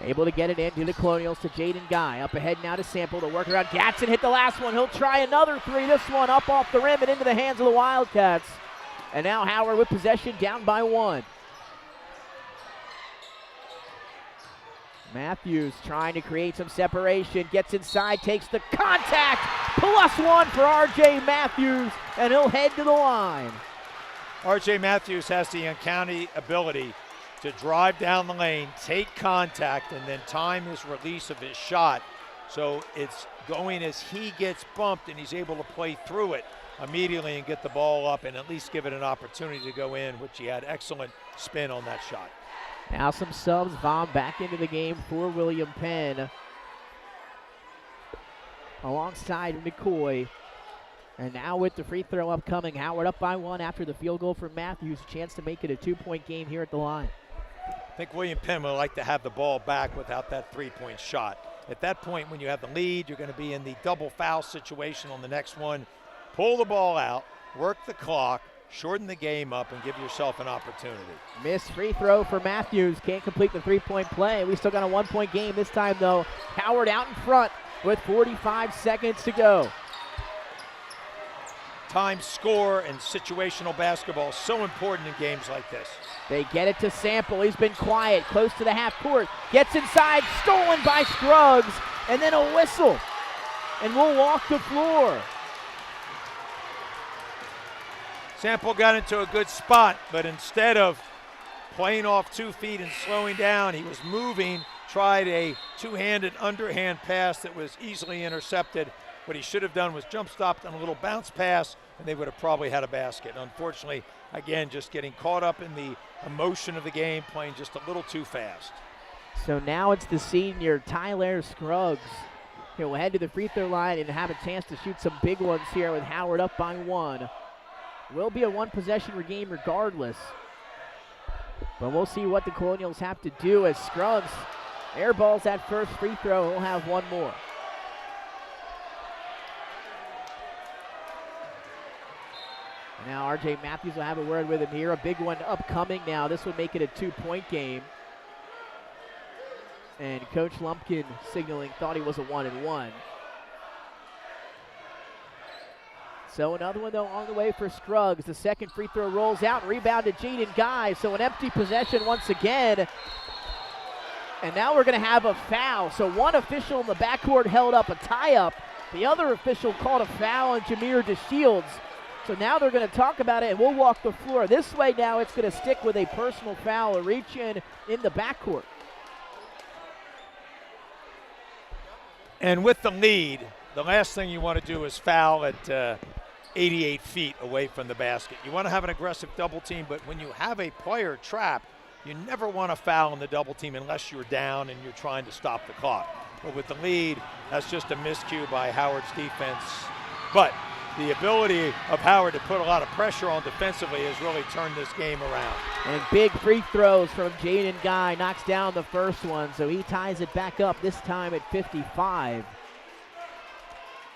Able to get it into the Colonials to Jaden Guy. Up ahead now to Sample to work around. Gatson hit the last one. He'll try another three. This one up off the rim and into the hands of the Wildcats. And now Howard with possession, down by 1. Matthews trying to create some separation. Gets inside, takes the contact. +1 for R.J. Matthews, and he'll head to the line. R.J. Matthews has the uncanny ability to drive down the lane, take contact, and then time his release of his shot. So it's going as he gets bumped, and he's able to play through it immediately and get the ball up and at least give it an opportunity to go in, which he had excellent spin on that shot. Now some subs. Vom back into the game for William Penn alongside McCoy. And now with the free throw upcoming, Howard up by 1 after the field goal from Matthews. Chance to make it a 2-point game here at the line. I think William Penn would like to have the ball back without that 3-point shot. At that point, when you have the lead, you're going to be in the double foul situation on the next one. Pull the ball out, work the clock, shorten the game up, and give yourself an opportunity. Missed free throw for Matthews. Can't complete the 3-point play. We still got a 1-point game this time, though. Howard out in front with 45 seconds to go. Time, score, and situational basketball is so important in games like this. They get it to Sample. He's been quiet, close to the half court. Gets inside, stolen by Scruggs, and then a whistle. And we'll walk the floor. Sample got into a good spot, but instead of playing off 2 feet and slowing down, he was moving, tried a two-handed underhand pass that was easily intercepted. What he should have done was jump stopped on a little bounce pass, and they would have probably had a basket. Unfortunately, again, just getting caught up in the emotion of the game, playing just a little too fast. So now it's the senior, Tyler Scruggs. He'll head to the free throw line and have a chance to shoot some big ones here with Howard up by 1. Will be a 1-possession game regardless. But we'll see what the Colonials have to do as Scruggs airballs that first free throw. He'll have one more. Now R.J. Matthews will have a word with him here. A big one upcoming now. This would make it a 2-point game. And Coach Lumpkin signaling thought he was a 1-and-1. So another one, though, on the way for Scruggs. The second free throw rolls out. Rebound to Jaden Guy. So an empty possession once again. And now we're going to have a foul. So one official in the backcourt held up a tie-up. The other official called a foul on Jameer DeShields. So now they're going to talk about it, and we'll walk the floor. This way now it's going to stick with a personal foul, a reach-in the backcourt. And with the lead, the last thing you want to do is foul at 88 feet away from the basket. You want to have an aggressive double team, but when you have a player trapped, you never want to foul in the double team unless you're down and you're trying to stop the clock. But with the lead, that's just a miscue by Howard's defense. But the ability of Howard to put a lot of pressure on defensively has really turned this game around. And big free throws from Jaden Guy, knocks down the first one, so he ties it back up this time at 55.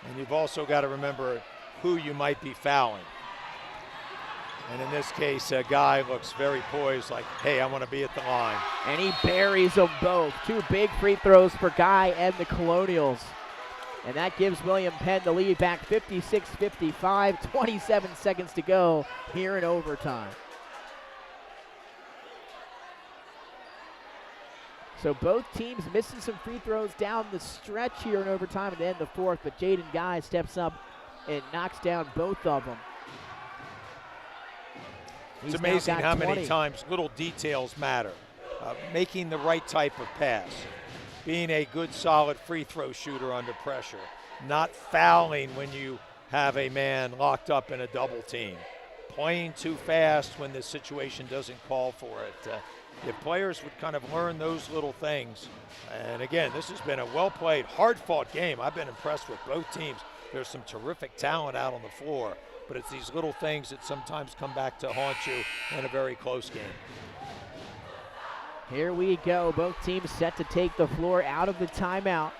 And you've also got to remember who you might be fouling. And in this case, a guy looks very poised, like, hey, I want to be at the line. And he buries them both. 2 big free throws for Guy and the Colonials. And that gives William Penn the lead back 56-55, 27 seconds to go here in overtime. So both teams missing some free throws down the stretch here in overtime at the end of the fourth, but Jaden Guy steps up and knocks down both of them. It's amazing how many times little details matter. Making the right type of pass, being a good solid free throw shooter under pressure, not fouling when you have a man locked up in a double team, playing too fast when the situation doesn't call for it. If players would kind of learn those little things, and again, this has been a well-played, hard-fought game. I've been impressed with both teams. There's some terrific talent out on the floor, but it's these little things that sometimes come back to haunt you in a very close game. Here we go. Both teams set to take the floor out of the timeout.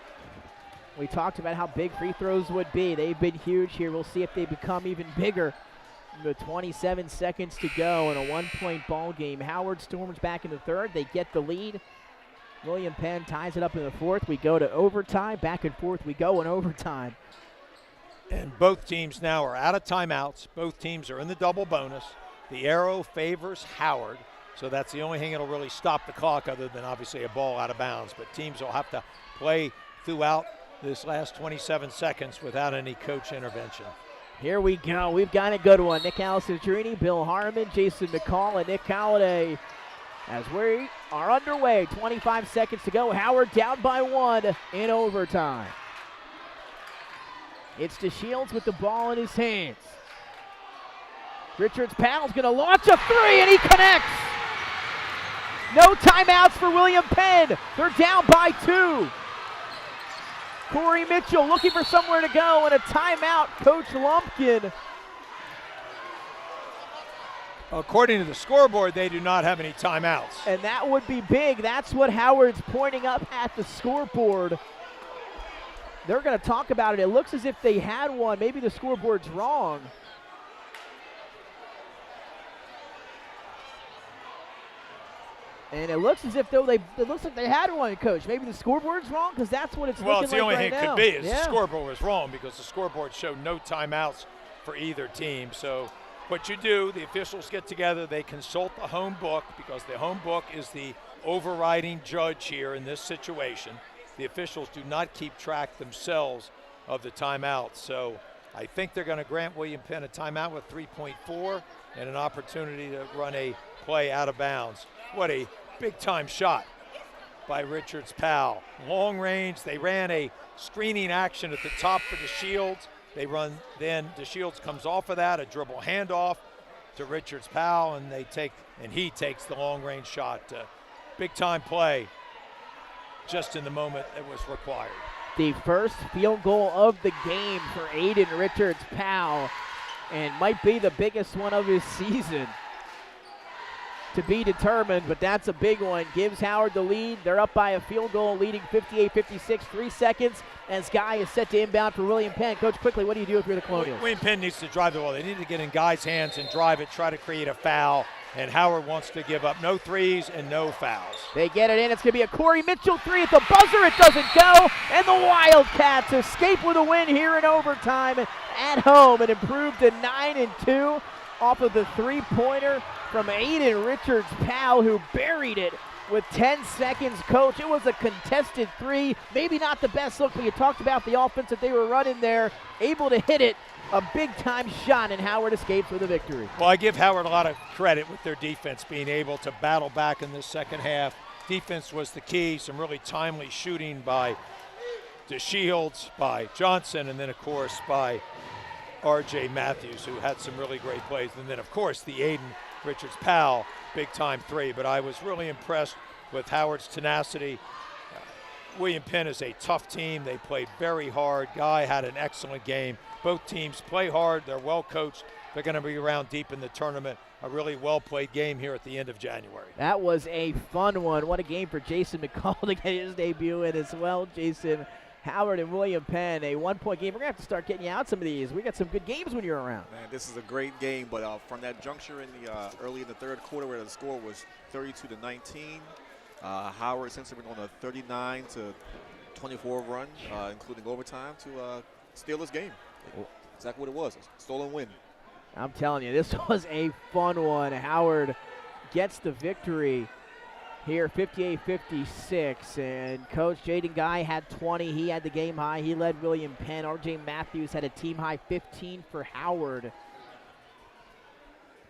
We talked about how big free throws would be. They've been huge here. We'll see if they become even bigger. The 27 seconds to go in a 1-point ball game. Howard storms back in the third. They get the lead. William Penn ties it up in the fourth. We go to overtime. Back and forth we go in overtime. And both teams now are out of timeouts. Both teams are in the double bonus. The arrow favors Howard, so that's the only thing that'll really stop the clock other than obviously a ball out of bounds. But teams will have to play throughout this last 27 seconds without any coach intervention. Here we go. We've got a good one. Nick Alessandrini, Bill Harmon, Jason McCall, and Nick Halliday. As we are underway, 25 seconds to go. Howard down by 1 in overtime. It's DeShields with the ball in his hands. Richards Powell's going to launch a 3, and he connects. No timeouts for William Penn. They're down by 2. Corey Mitchell looking for somewhere to go, and a timeout. Coach Lumpkin. According to the scoreboard, they do not have any timeouts. And that would be big. That's what Howard's pointing up at the scoreboard. They're going to talk about it. It looks as if they had one. Maybe the scoreboard's wrong. And it looks as if it looks like they had one, Coach. Maybe the scoreboard's wrong, because that's what it's well, looking it's the like only right thing it now. could be is Yeah. the scoreboard was wrong, because the scoreboard showed no timeouts for either team. So what you do, the officials get together, they consult the home book, because the home book is the overriding judge here in this situation. The officials do not keep track themselves of the timeouts. So I think they're going to grant William Penn a timeout with 3.4 and an opportunity to run a play out of bounds. What a big-time shot by Richards Powell. Long range, they ran a screening action at the top for DeShields. They run, then DeShields comes off of that, a dribble handoff to Richards Powell, and he takes the long-range shot. Big-time play just in the moment it was required. The first field goal of the game for Aiden Richards Powell, and might be the biggest one of his season. To be determined, but that's a big one. Gives Howard the lead. They're up by a field goal, leading 58-56, 3 seconds, and Sky is set to inbound for William Penn. Coach, quickly, what do you do if you're the Colonials? William Penn needs to drive the ball. They need to get in guys' hands and drive it, try to create a foul, and Howard wants to give up no threes and no fouls. They get it in. It's going to be a Corey Mitchell 3 at the buzzer. It doesn't go, and the Wildcats escape with a win here in overtime at home and improve to 9-2 off of the three-pointer from Aiden Richards Powell, who buried it with 10 seconds. Coach, it was a contested 3. Maybe not the best look, but you talked about the offense that they were running there. Able to hit it. A big-time shot, and Howard escapes with a victory. Well, I give Howard a lot of credit with their defense being able to battle back in this second half. Defense was the key. Some really timely shooting by DeShields, by Johnson, and then, of course, by R.J. Matthews, who had some really great plays. And then, of course, the Aiden Richards Powell big-time 3. But I was really impressed with Howard's tenacity. William Penn is a tough team. They played very hard. Guy had an excellent game. Both teams play hard. They're well coached. They're going to be around deep in the tournament. A really well-played game here at the end of January. That was a fun one. What a game for Jason McCall to get his debut in as well. Jason, Howard, and William Penn, a one-point game. We're going to have to start getting you out some of these. We got some good games when you're around. Man, this is a great game, but from that juncture in the early in the third quarter where the score was 32-19, Howard essentially went on a 39-24 run, including overtime, to steal this game. Exactly what it was, a stolen win. I'm telling you, this was a fun one. Howard gets the victory here, 58-56, and Coach Jaden Guy had 20. He had the game high. He led William Penn. R.J. Matthews had a team high 15 for Howard.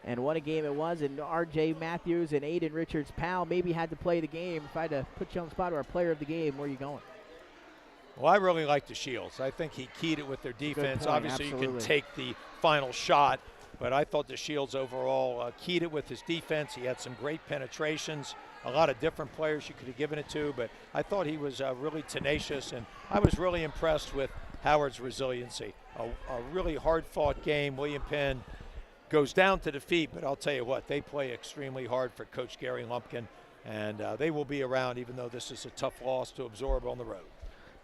And what a game it was. And R.J. Matthews and Aiden Richards Powell maybe had to play the game. If I had to put you on the spot, or a player of the game, where are you going? Well, I really like DeShields. I think he keyed it with their defense. Point, Obviously, absolutely. you can take the final shot, but I thought DeShields overall keyed it with his defense. He had some great penetrations, a lot of different players you could have given it to, but I thought he was really tenacious, and I was really impressed with Howard's resiliency. A really hard-fought game. William Penn goes down to defeat, but I'll tell you what, they play extremely hard for Coach Gary Lumpkin, and they will be around, even though this is a tough loss to absorb on the road.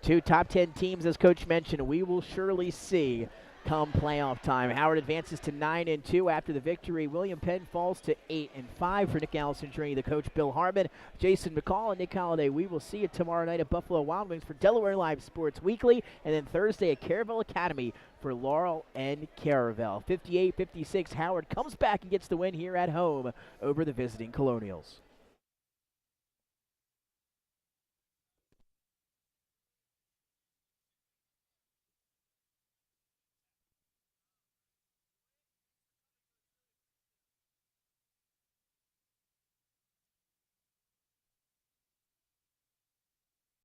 Two top 10 teams, as Coach mentioned, we will surely see come playoff time. Howard advances to 9-2 after the victory. William Penn falls to 8-5 for Nick Alessandrini, the coach Bill Harmon, Jason McCall, and Nick Holliday. We will see you tomorrow night at Buffalo Wild Wings for Delaware Live Sports Weekly, and then Thursday at Caravel Academy for Laurel and Caravel. 58-56, Howard comes back and gets the win here at home over the visiting Colonials.